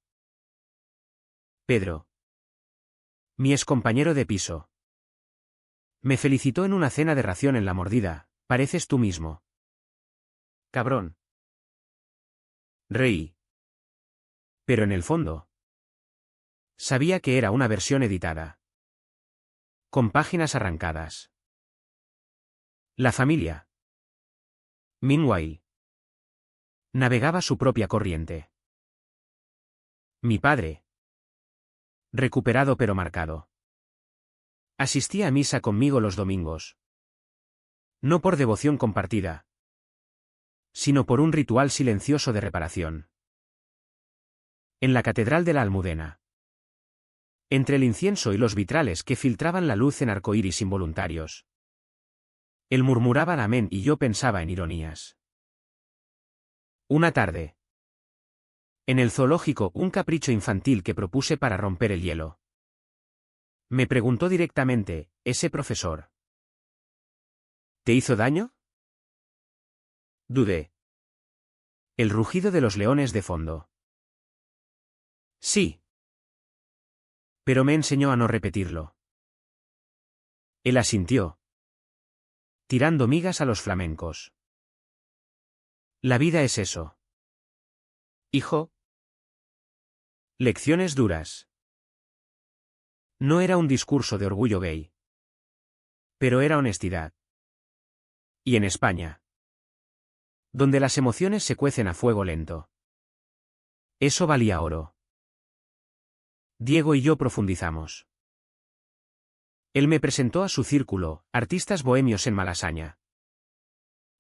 Pedro, mi excompañero de piso, me felicitó en una cena de ración en La Mordida. Pareces tú mismo. Cabrón. Reí. Pero en el fondo, sabía que era una versión editada. Con páginas arrancadas. La familia, meanwhile, navegaba su propia corriente. Mi padre, recuperado pero marcado, asistía a misa conmigo los domingos. No por devoción compartida, sino por un ritual silencioso de reparación. En la Catedral de la Almudena, entre el incienso y los vitrales que filtraban la luz en arcoíris involuntarios, él murmuraba amén y yo pensaba en ironías. Una tarde, en el zoológico, un capricho infantil que propuse para romper el hielo. Me preguntó directamente, ¿ese profesor te hizo daño? Dudé. El rugido de los leones de fondo. Sí. Pero me enseñó a no repetirlo. Él asintió, tirando migas a los flamencos. La vida es eso. Hijo. Lecciones duras. No era un discurso de orgullo gay. Pero era honestidad. Y en España, donde las emociones se cuecen a fuego lento, eso valía oro. Diego y yo profundizamos. Él me presentó a su círculo, artistas bohemios en Malasaña,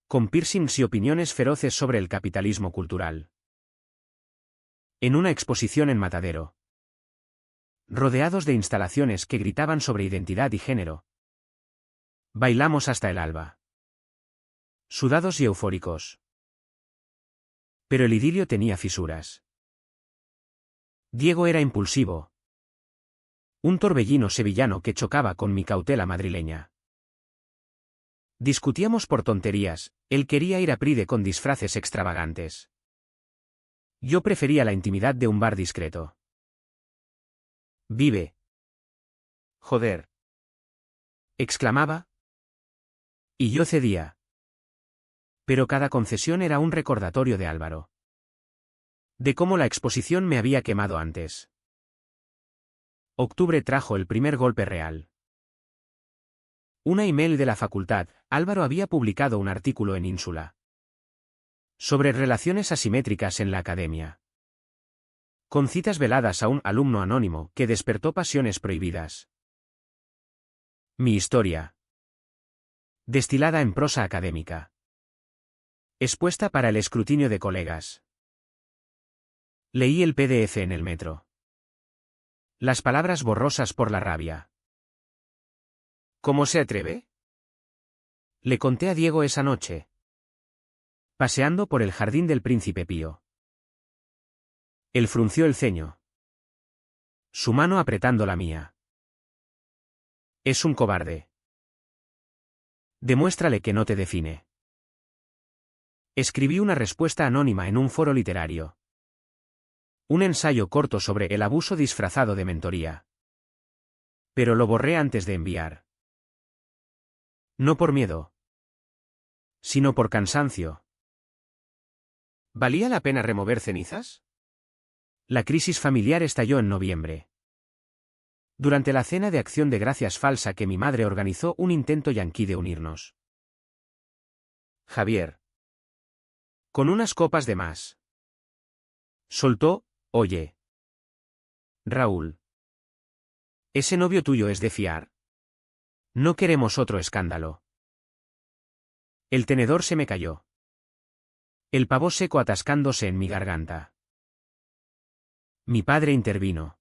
con piercings y opiniones feroces sobre el capitalismo cultural. En una exposición en Matadero, rodeados de instalaciones que gritaban sobre identidad y género, bailamos hasta el alba, sudados y eufóricos. Pero el idilio tenía fisuras. Diego era impulsivo, un torbellino sevillano que chocaba con mi cautela madrileña. Discutíamos por tonterías, él quería ir a Pride con disfraces extravagantes. Yo prefería la intimidad de un bar discreto. Vive. Joder. Exclamaba. Y yo cedía. Pero cada concesión era un recordatorio de Álvaro. De cómo la exposición me había quemado antes. Octubre trajo el primer golpe real. Una email de la facultad, Álvaro había publicado un artículo en Ínsula sobre relaciones asimétricas en la academia, con citas veladas a un alumno anónimo que despertó pasiones prohibidas. Mi historia, destilada en prosa académica, expuesta para el escrutinio de colegas. Leí el PDF en el metro. Las palabras borrosas por la rabia. ¿Cómo se atreve? Le conté a Diego esa noche, paseando por el jardín del Príncipe Pío. Él frunció el ceño, su mano apretando la mía. Es un cobarde. Demuéstrale que no te define. Escribí una respuesta anónima en un foro literario. Un ensayo corto sobre el abuso disfrazado de mentoría. Pero lo borré antes de enviar. No por miedo, sino por cansancio. ¿Valía la pena remover cenizas? La crisis familiar estalló en noviembre. Durante la cena de acción de gracias falsa que mi madre organizó un intento yanquí de unirnos. Javier. Con unas copas de más. Soltó, oye. Raúl. Ese novio tuyo es de fiar. No queremos otro escándalo. El tenedor se me cayó. El pavo seco atascándose en mi garganta. Mi padre intervino.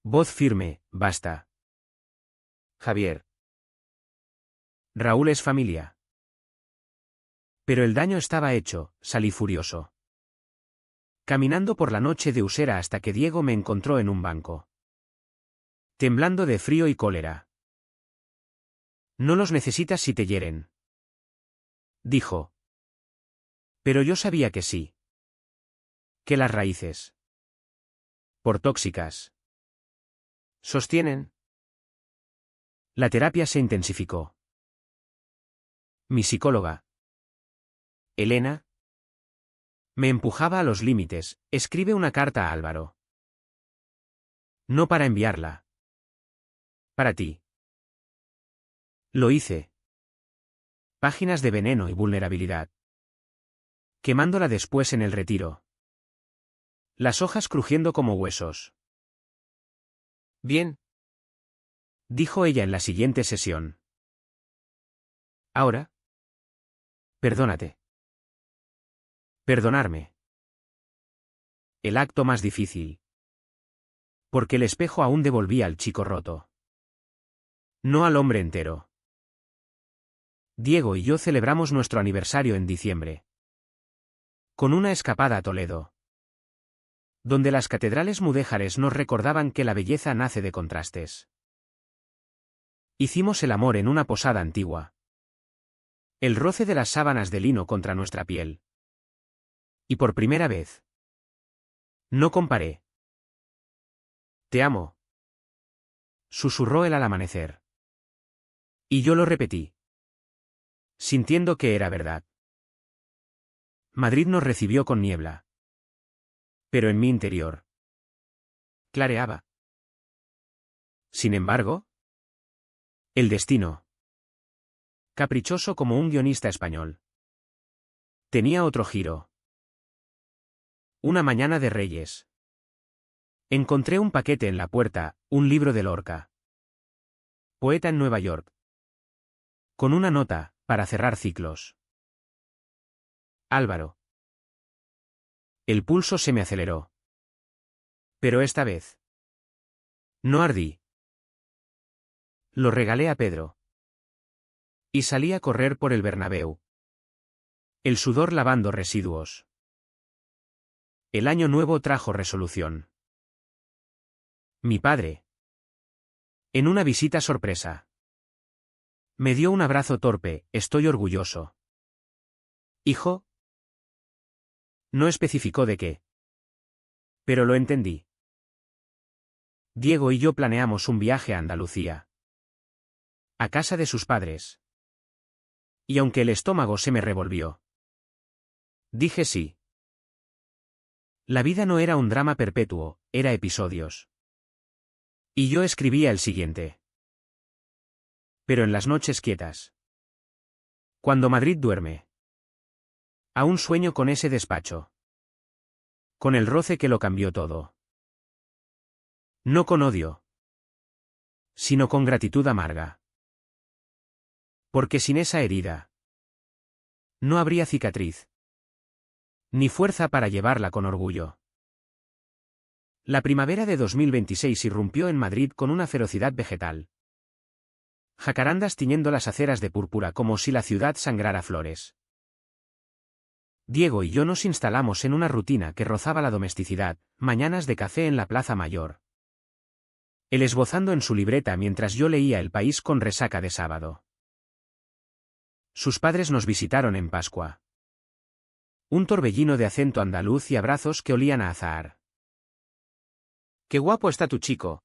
Voz firme, basta. Javier. Raúl es familia. Pero el daño estaba hecho, salí furioso. Caminando por la noche de Usera hasta que Diego me encontró en un banco. Temblando de frío y cólera. No los necesitas si te hieren. Dijo. Pero yo sabía que sí. Que las raíces. Por tóxicas. Sostienen. La terapia se intensificó. Mi psicóloga, Elena, me empujaba a los límites. Escribe una carta a Álvaro. No para enviarla. Para ti. Lo hice. Páginas de veneno y vulnerabilidad. Quemándola después en el retiro. Las hojas crujiendo como huesos. Bien. Dijo ella en la siguiente sesión. Ahora. Perdónate. Perdonarme. El acto más difícil. Porque el espejo aún devolvía al chico roto. No al hombre entero. Diego y yo celebramos nuestro aniversario en diciembre. Con una escapada a Toledo. Donde las catedrales mudéjares nos recordaban que la belleza nace de contrastes. Hicimos el amor en una posada antigua. El roce de las sábanas de lino contra nuestra piel. Y por primera vez. No comparé. Te amo. Susurró él al amanecer. Y yo lo repetí. Sintiendo que era verdad. Madrid nos recibió con niebla. Pero en mi interior. Clareaba. Sin embargo. El destino. Caprichoso como un guionista español. Tenía otro giro. Una mañana de Reyes. Encontré un paquete en la puerta, un libro de Lorca. Poeta en Nueva York. Con una nota, para cerrar ciclos. Álvaro. El pulso se me aceleró. Pero esta vez. No ardí. Lo regalé a Pedro. Y salí a correr por el Bernabéu. El sudor lavando residuos. El año nuevo trajo resolución. Mi padre. En una visita sorpresa. Me dio un abrazo torpe, estoy orgulloso. Hijo. No especificó de qué. Pero lo entendí. Diego y yo planeamos un viaje a Andalucía. A casa de sus padres. Y aunque el estómago se me revolvió. Dije sí. La vida no era un drama perpetuo, era episodios. Y yo escribía el siguiente. Pero en las noches quietas. Cuando Madrid duerme. Aún sueño con ese despacho. Con el roce que lo cambió todo. No con odio. Sino con gratitud amarga. Porque sin esa herida. No habría cicatriz. Ni fuerza para llevarla con orgullo. La primavera de 2026 irrumpió en Madrid con una ferocidad vegetal. Jacarandas tiñendo las aceras de púrpura como si la ciudad sangrara flores. Diego y yo nos instalamos en una rutina que rozaba la domesticidad, mañanas de café en la Plaza Mayor. Él esbozando en su libreta mientras yo leía El País con resaca de sábado. Sus padres nos visitaron en Pascua. Un torbellino de acento andaluz y abrazos que olían a azahar. ¡Qué guapo está tu chico!,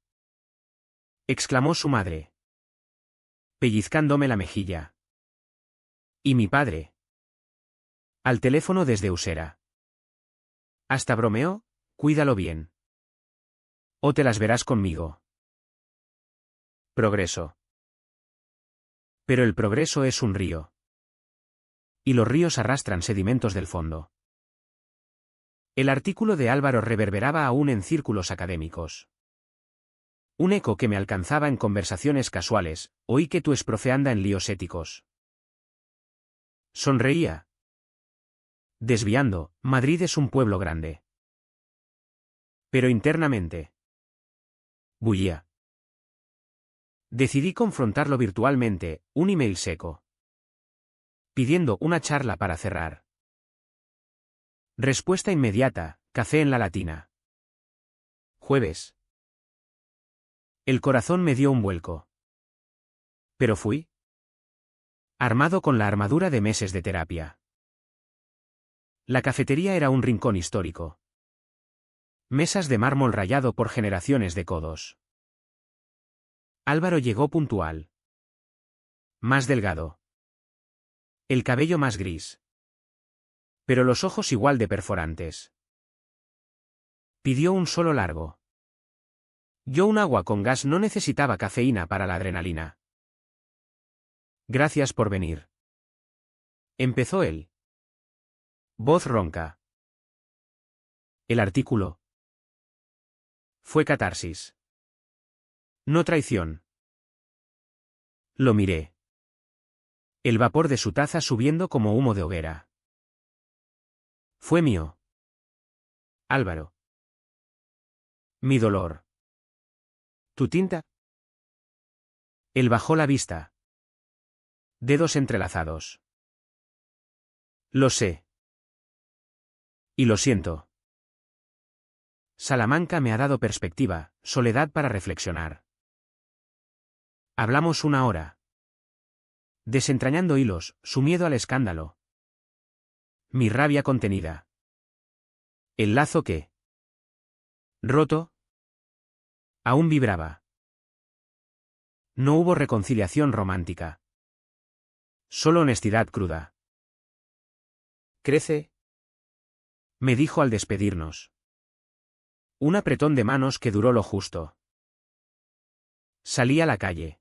exclamó su madre, pellizcándome la mejilla. Y mi padre. Al teléfono desde Usera. Hasta bromeó, cuídalo bien. O te las verás conmigo. Progreso. Pero el progreso es un río. Y los ríos arrastran sedimentos del fondo. El artículo de Álvaro reverberaba aún en círculos académicos. Un eco que me alcanzaba en conversaciones casuales: oí que tu esprofe anda en líos éticos. Sonreía. Desviando, Madrid es un pueblo grande. Pero internamente bullía. Decidí confrontarlo virtualmente, un email seco. Pidiendo una charla para cerrar. Respuesta inmediata: café en la Latina. Jueves. El corazón me dio un vuelco. Pero fui. Armado con la armadura de meses de terapia. La cafetería era un rincón histórico. Mesas de mármol rayado por generaciones de codos. Álvaro llegó puntual. Más delgado. El cabello más gris. Pero los ojos igual de perforantes. Pidió un solo largo. Yo un agua con gas, no necesitaba cafeína para la adrenalina. Gracias por venir. Empezó él. Voz ronca. El artículo fue catarsis. No traición. Lo miré. El vapor de su taza subiendo como humo de hoguera. Fue mío. Álvaro. Mi dolor. ¿Tu tinta? Él bajó la vista. Dedos entrelazados. Lo sé. Y lo siento. Salamanca me ha dado perspectiva, soledad para reflexionar. Hablamos una hora. Desentrañando hilos, su miedo al escándalo. Mi rabia contenida. El lazo que, roto, aún vibraba. No hubo reconciliación romántica. Solo honestidad cruda. Crece, me dijo al despedirnos. Un apretón de manos que duró lo justo. Salí a la calle.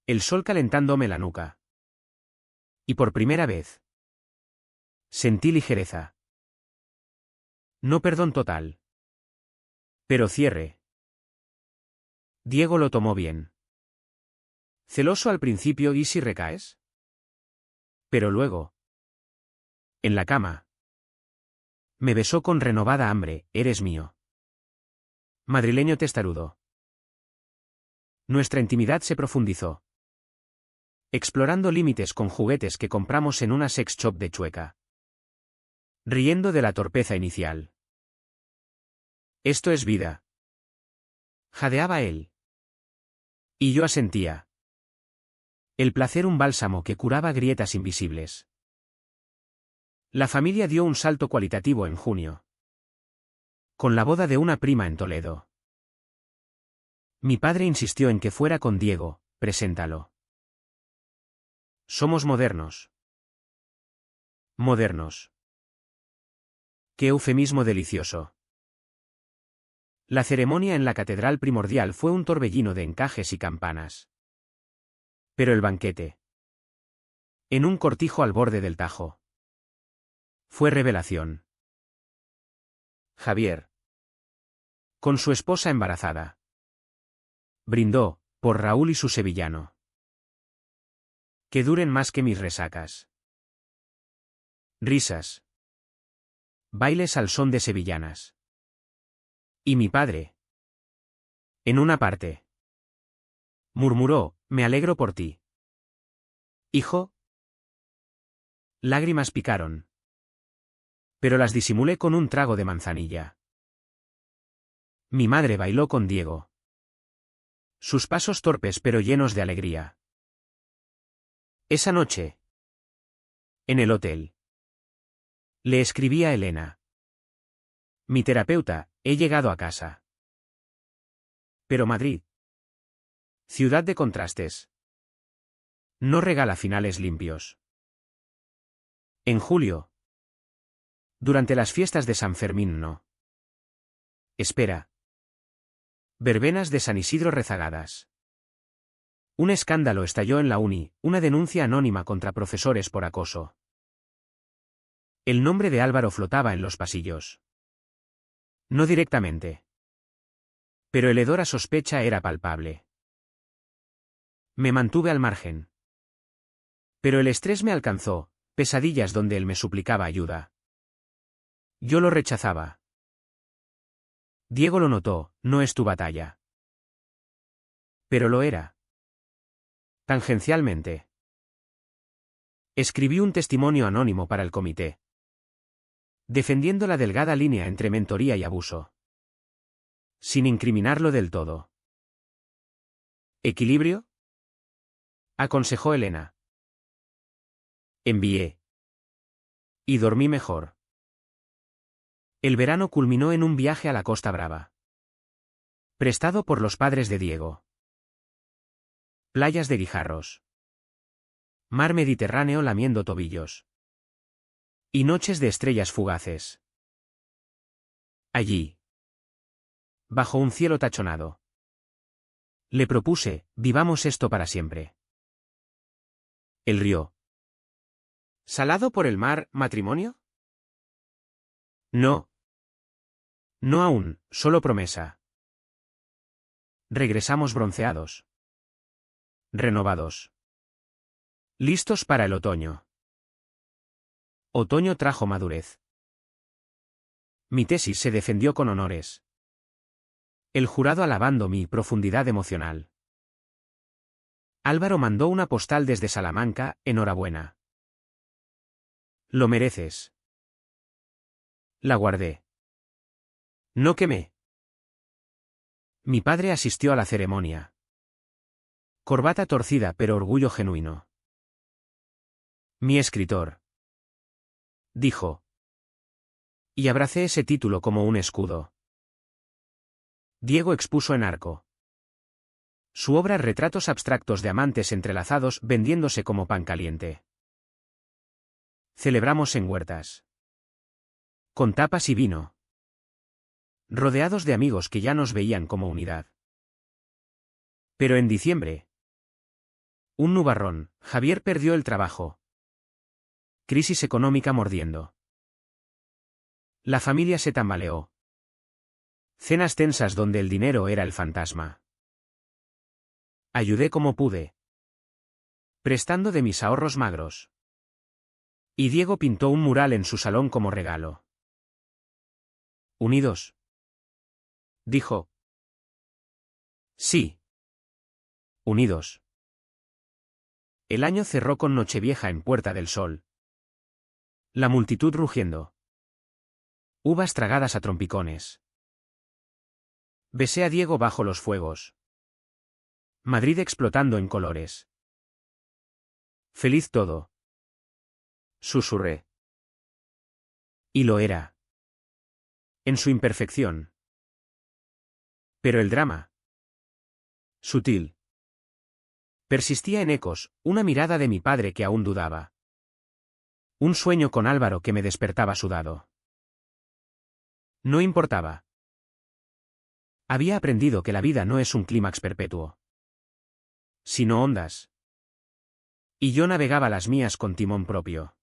El sol calentándome la nuca. Y por primera vez sentí ligereza. No perdón total. Pero cierre. Diego lo tomó bien. Celoso al principio: ¿y si recaes? Pero luego, en la cama, me besó con renovada hambre: eres mío. Madrileño testarudo. Nuestra intimidad se profundizó. Explorando límites con juguetes que compramos en una sex shop de Chueca. Riendo de la torpeza inicial. Esto es vida. Jadeaba él. Y yo asentía. El placer un bálsamo que curaba grietas invisibles. La familia dio un salto cualitativo en junio. Con la boda de una prima en Toledo. Mi padre insistió en que fuera con Diego: preséntalo. Somos modernos. Modernos. Qué eufemismo delicioso. La ceremonia en la catedral primordial fue un torbellino de encajes y campanas. Pero el banquete, en un cortijo al borde del Tajo, fue revelación. Javier, con su esposa embarazada, brindó por Raúl y su sevillano. Que duren más que mis resacas. Risas. Bailes al son de sevillanas. Y mi padre, en una parte, murmuró: me alegro por ti. Hijo. Lágrimas picaron. Pero las disimulé con un trago de manzanilla. Mi madre bailó con Diego. Sus pasos torpes pero llenos de alegría. Esa noche, en el hotel, le escribí a Elena: mi terapeuta, he llegado a casa. Pero Madrid, ciudad de contrastes, no regala finales limpios. En julio, durante las fiestas de San Fermín, no. Espera. Verbenas de San Isidro rezagadas. Un escándalo estalló en la uni, una denuncia anónima contra profesores por acoso. El nombre de Álvaro flotaba en los pasillos. No directamente. Pero el hedor a sospecha era palpable. Me mantuve al margen. Pero el estrés me alcanzó, pesadillas donde él me suplicaba ayuda. Yo lo rechazaba. Diego lo notó, no es tu batalla. Pero lo era. Tangencialmente. Escribí un testimonio anónimo para el comité. Defendiendo la delgada línea entre mentoría y abuso. Sin incriminarlo del todo. ¿Equilibrio?, aconsejó Elena. Envié. Y dormí mejor. El verano culminó en un viaje a la Costa Brava. Prestado por los padres de Diego. Playas de Guijarros. Mar Mediterráneo lamiendo tobillos. Y noches de estrellas fugaces. Allí. Bajo un cielo tachonado. Le propuse, vivamos esto para siempre. Él rió. ¿Salado por el mar, matrimonio? No. No aún, solo promesa. Regresamos bronceados. Renovados. Listos para el otoño. Otoño trajo madurez. Mi tesis se defendió con honores. El jurado alabando mi profundidad emocional. Álvaro mandó una postal desde Salamanca, enhorabuena. Lo mereces. La guardé. No quemé. Mi padre asistió a la ceremonia. Corbata torcida pero orgullo genuino. Mi escritor. Dijo. Y abracé ese título como un escudo. Diego expuso en Arco. Su obra retratos abstractos de amantes entrelazados vendiéndose como pan caliente. Celebramos en huertas. Con tapas y vino. Rodeados de amigos que ya nos veían como unidad. Pero en diciembre. Un nubarrón, Javier perdió el trabajo. Crisis económica mordiendo. La familia se tambaleó. Cenas tensas donde el dinero era el fantasma. Ayudé como pude. Prestando de mis ahorros magros. Y Diego pintó un mural en su salón como regalo. ¿Unidos?, dijo. Sí. Unidos. El año cerró con Nochevieja en Puerta del Sol. La multitud rugiendo. Uvas tragadas a trompicones. Besé a Diego bajo los fuegos. Madrid explotando en colores. Feliz todo. Susurré. Y lo era. En su imperfección. Pero el drama. Sutil. Persistía en ecos, una mirada de mi padre que aún dudaba. Un sueño con Álvaro que me despertaba sudado. No importaba. Había aprendido que la vida no es un clímax perpetuo, sino ondas. Y yo navegaba las mías con timón propio.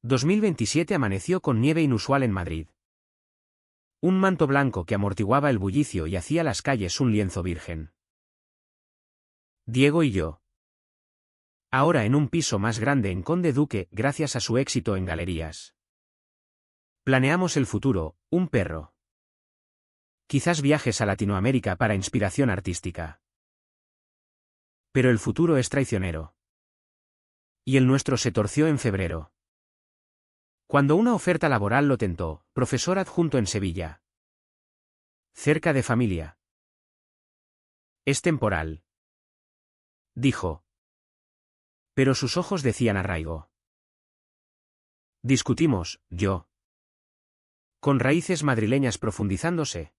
2027 amaneció con nieve inusual en Madrid. Un manto blanco que amortiguaba el bullicio y hacía las calles un lienzo virgen. Diego y yo. Ahora en un piso más grande en Conde Duque gracias a su éxito en galerías. Planeamos el futuro, un perro. Quizás viajes a Latinoamérica para inspiración artística. Pero el futuro es traicionero. Y el nuestro se torció en febrero. Cuando una oferta laboral lo tentó, profesor adjunto en Sevilla. Cerca de familia. Es temporal, dijo. Pero sus ojos decían arraigo. Discutimos, yo. Con raíces madrileñas profundizándose.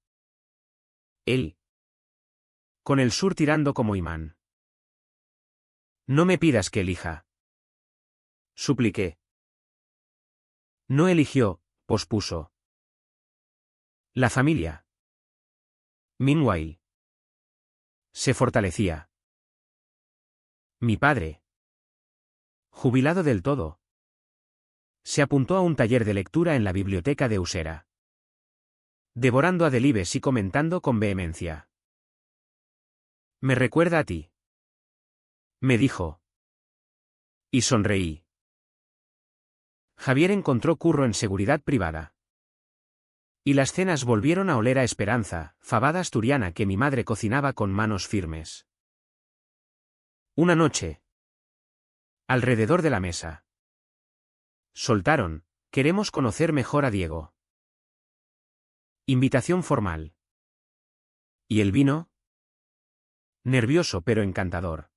Él. Con el sur tirando como imán. No me pidas que elija. Supliqué. No eligió, pospuso. La familia. Meanwhile. Se fortalecía. Mi padre, jubilado del todo, se apuntó a un taller de lectura en la biblioteca de Usera, devorando a Delibes y comentando con vehemencia. «Me recuerda a ti», me dijo. Y sonreí. Javier encontró curro en seguridad privada. Y las cenas volvieron a oler a esperanza, fabada asturiana que mi madre cocinaba con manos firmes. Una noche, alrededor de la mesa, soltaron: «Queremos conocer mejor a Diego». Invitación formal. ¿Y el vino? Nervioso pero encantador.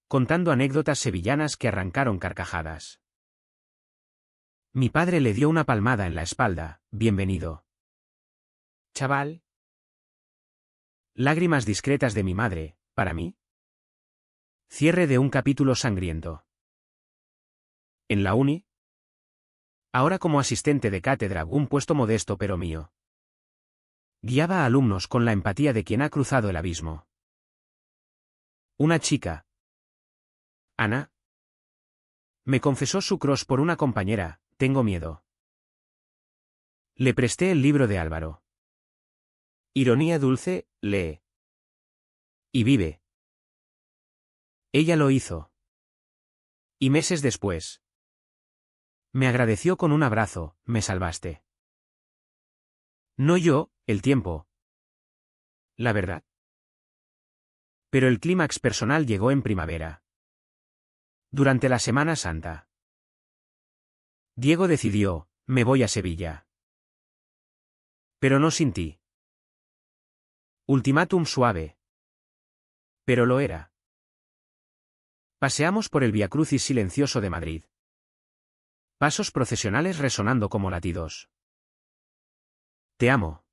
Contando anécdotas sevillanas que arrancaron carcajadas. Mi padre le dio una palmada en la espalda: «Bienvenido, chaval». Lágrimas discretas de mi madre: «¿Para mí?». Cierre de un capítulo sangriento. En la uni, ahora como asistente de cátedra, un puesto modesto pero mío. Guiaba a alumnos con la empatía de quien ha cruzado el abismo. Una chica, Ana, me confesó su crush por una compañera: «Tengo miedo». Le presté el libro de Álvaro. Ironía dulce, lee. Y vive. Ella lo hizo. Y meses después, me agradeció con un abrazo: «Me salvaste». No yo, el tiempo. La verdad. Pero el clímax personal llegó en primavera. Durante la Semana Santa. Diego decidió: «Me voy a Sevilla». Pero no sin ti. Ultimátum suave. Pero lo era. Paseamos por el Viacrucis silencioso de Madrid. Pasos procesionales resonando como latidos. «Te amo.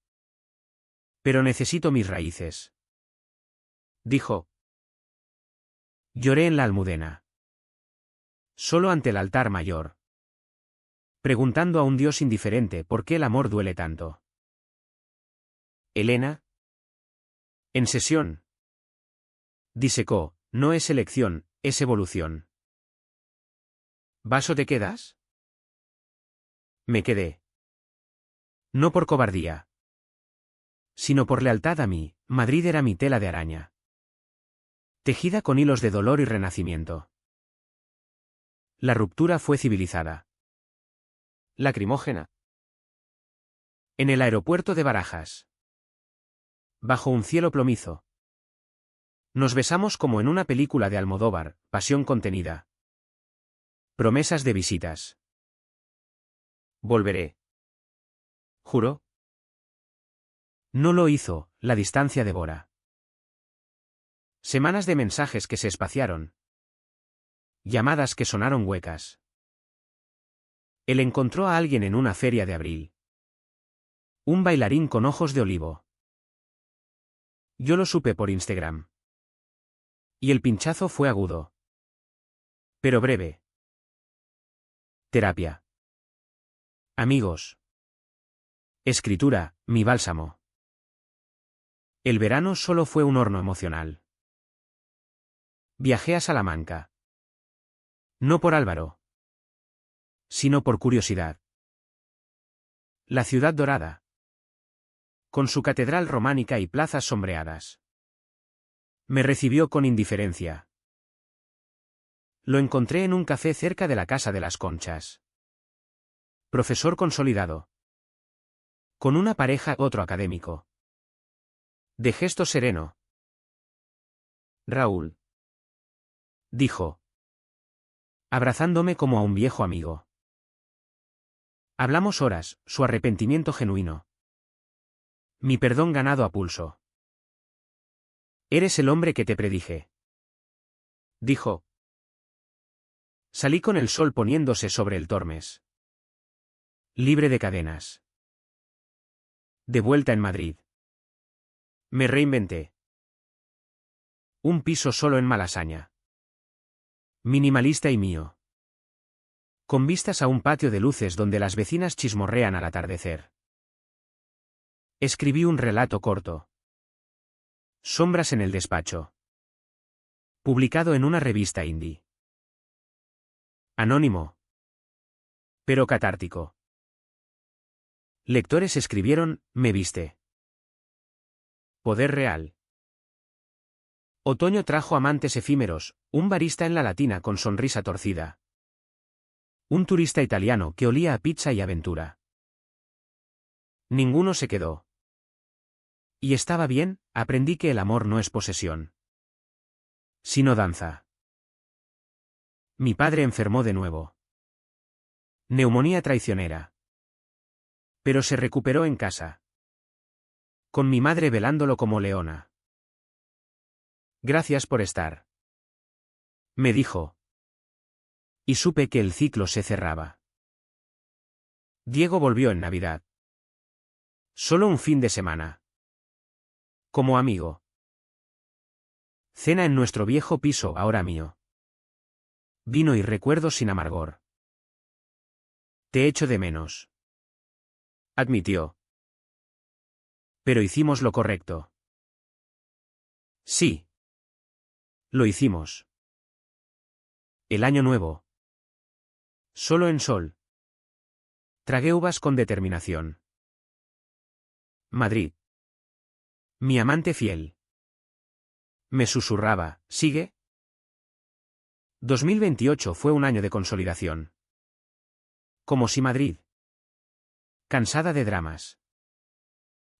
Pero necesito mis raíces», dijo. Lloré en la Almudena. Solo ante el altar mayor. Preguntando a un Dios indiferente por qué el amor duele tanto. Elena. En sesión. Disecó: «No es elección, es evolución». ¿Vaso te quedas? Me quedé. No por cobardía, sino por lealtad a mí. Madrid era mi tela de araña, tejida con hilos de dolor y renacimiento. La ruptura fue civilizada. Lacrimógena. En el aeropuerto de Barajas. Bajo un cielo plomizo. Nos besamos como en una película de Almodóvar: pasión contenida. Promesas de visitas. Volveré. ¿Juró? No lo hizo. La distancia devora. Semanas de mensajes que se espaciaron. Llamadas que sonaron huecas. Él encontró a alguien en una feria de abril. Un bailarín con ojos de olivo. Yo lo supe por Instagram. Y el pinchazo fue agudo. Pero breve. Terapia. Amigos. Escritura, mi bálsamo. El verano solo fue un horno emocional. Viajé a Salamanca. No por Álvaro, sino por curiosidad. La ciudad dorada, con su catedral románica y plazas sombreadas, me recibió con indiferencia. Lo encontré en un café cerca de la Casa de las Conchas. Profesor consolidado. Con una pareja, otro académico. De gesto sereno. «Raúl», dijo, abrazándome como a un viejo amigo. Hablamos horas, su arrepentimiento genuino. Mi perdón ganado a pulso. «Eres el hombre que te predije», dijo. Salí con el sol poniéndose sobre el Tormes. Libre de cadenas. De vuelta en Madrid. Me reinventé. Un piso solo en Malasaña. Minimalista y mío. Con vistas a un patio de luces donde las vecinas chismorrean al atardecer. Escribí un relato corto. Sombras en el despacho. Publicado en una revista indie. Anónimo. Pero catártico. Lectores escribieron, me viste. Poder real. Otoño trajo amantes efímeros, un barista en la latina con sonrisa torcida. Un turista italiano que olía a pizza y aventura. Ninguno se quedó. Y estaba bien, aprendí que el amor no es posesión, sino danza. Mi padre enfermó de nuevo. Neumonía traicionera. Pero se recuperó en casa. Con mi madre velándolo como leona. Gracias por estar. Me dijo. Y supe que el ciclo se cerraba. Diego volvió en Navidad. Solo un fin de semana. Como amigo. Cena en nuestro viejo piso, ahora mío. Vino y recuerdos sin amargor. Te echo de menos. Admitió. Pero hicimos lo correcto. Sí. Lo hicimos. El año nuevo. Solo en sol. Tragué uvas con determinación. Madrid. Mi amante fiel. Me susurraba, ¿sigue? 2028 fue un año de consolidación. Como si Madrid, cansada de dramas,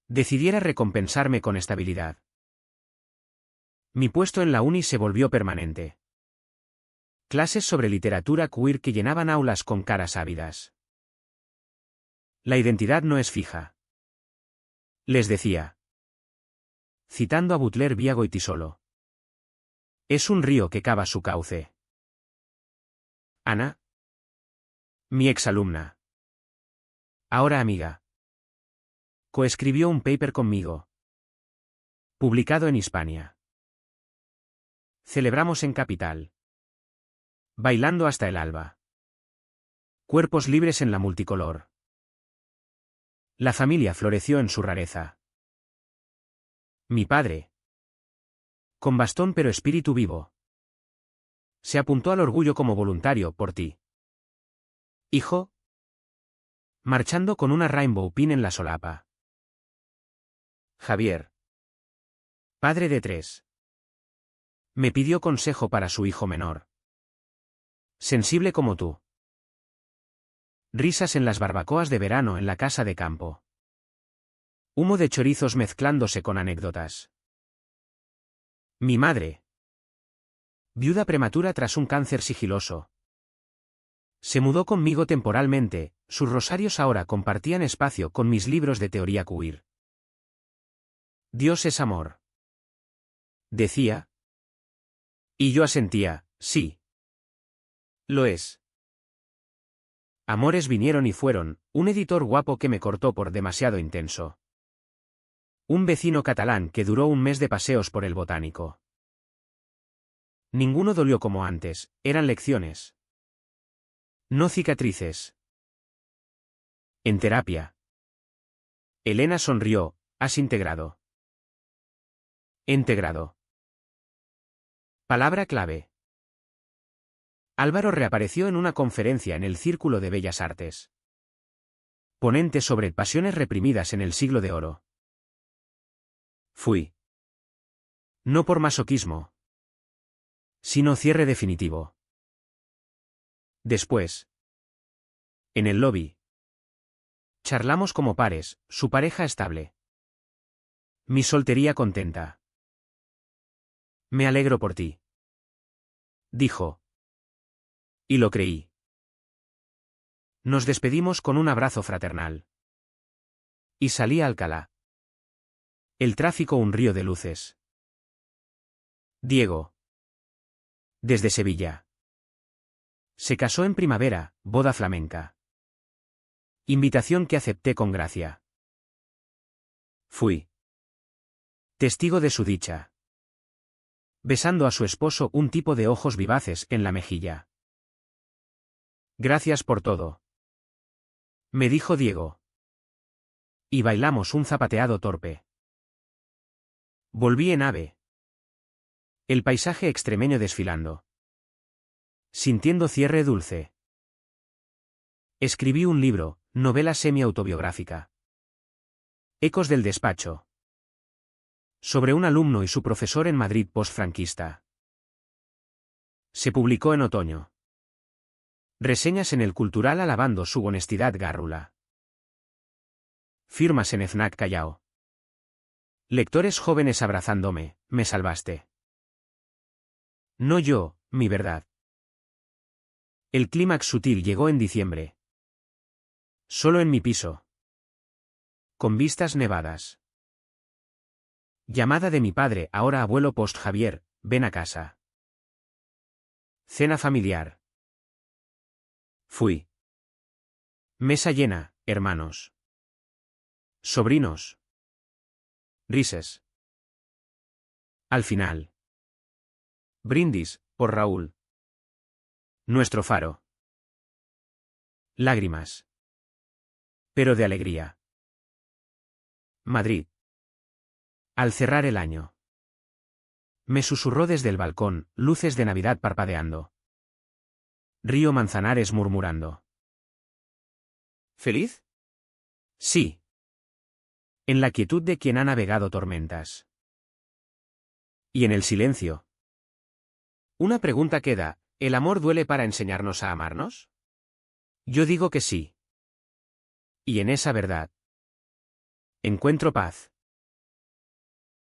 decidiera recompensarme con estabilidad. Mi puesto en la uni se volvió permanente. Clases sobre literatura queer que llenaban aulas con caras ávidas. La identidad no es fija. Les decía. Citando a Butler Viago y Tisolo. Es un río que cava su cauce. Ana. Mi exalumna. Ahora amiga. Coescribió un paper conmigo. Publicado en Hispania. Celebramos en Capital. Bailando hasta el alba. Cuerpos libres en la multicolor. La familia floreció en su rareza. Mi padre. Con bastón pero espíritu vivo. Se apuntó al orgullo como voluntario por ti. Hijo. Marchando con una rainbow pin en la solapa. Javier. Padre de 3. Me pidió consejo para su hijo menor. Sensible como tú. Risas en las barbacoas de verano en la casa de campo. Humo de chorizos mezclándose con anécdotas. Mi madre. Viuda prematura tras un cáncer sigiloso. Se mudó conmigo temporalmente, sus rosarios ahora compartían espacio con mis libros de teoría queer. Dios es amor. Decía. Y yo asentía, sí. Lo es. Amores vinieron y fueron, un editor guapo que me cortó por demasiado intenso. Un vecino catalán que duró un mes de paseos por el botánico. Ninguno dolió como antes, eran lecciones. No cicatrices. En terapia. Elena sonrió, has integrado. Integrado. Palabra clave. Álvaro reapareció en una conferencia en el Círculo de Bellas Artes. Ponente sobre pasiones reprimidas en el siglo de oro. Fui. No por masoquismo. Sino cierre definitivo. Después. En el lobby. Charlamos como pares, su pareja estable. Mi soltería contenta. Me alegro por ti. Dijo. Y lo creí. Nos despedimos con un abrazo fraternal. Y salí a Alcalá. El tráfico un río de luces. Diego. Desde Sevilla. Se casó en primavera, boda flamenca. Invitación que acepté con gracia. Fui. Testigo de su dicha. Besando a su esposo un tipo de ojos vivaces en la mejilla. Gracias por todo. Me dijo Diego. Y bailamos un zapateado torpe. Volví en AVE. El paisaje extremeño desfilando. Sintiendo cierre dulce. Escribí un libro, novela semi-autobiográfica. Ecos del despacho. Sobre un alumno y su profesor en Madrid postfranquista. Se publicó en otoño. Reseñas en El Cultural alabando su honestidad gárrula. Firmas en Fnac Callao. Lectores jóvenes abrazándome, me salvaste. No yo, mi verdad. El clímax sutil llegó en diciembre. Solo en mi piso. Con vistas nevadas. Llamada de mi padre, ahora abuelo post Javier, ven a casa. Cena familiar. Fui. Mesa llena, hermanos. Sobrinos. Risas. Al final. Brindis, por Raúl. Nuestro faro. Lágrimas. Pero de alegría. Madrid. Al cerrar el año. Me susurró desde el balcón, luces de Navidad parpadeando. Río Manzanares murmurando. ¿Feliz? Sí. En la quietud de quien ha navegado tormentas. Y en el silencio. Una pregunta queda, ¿el amor duele para enseñarnos a amarnos? Yo digo que sí. Y en esa verdad encuentro paz.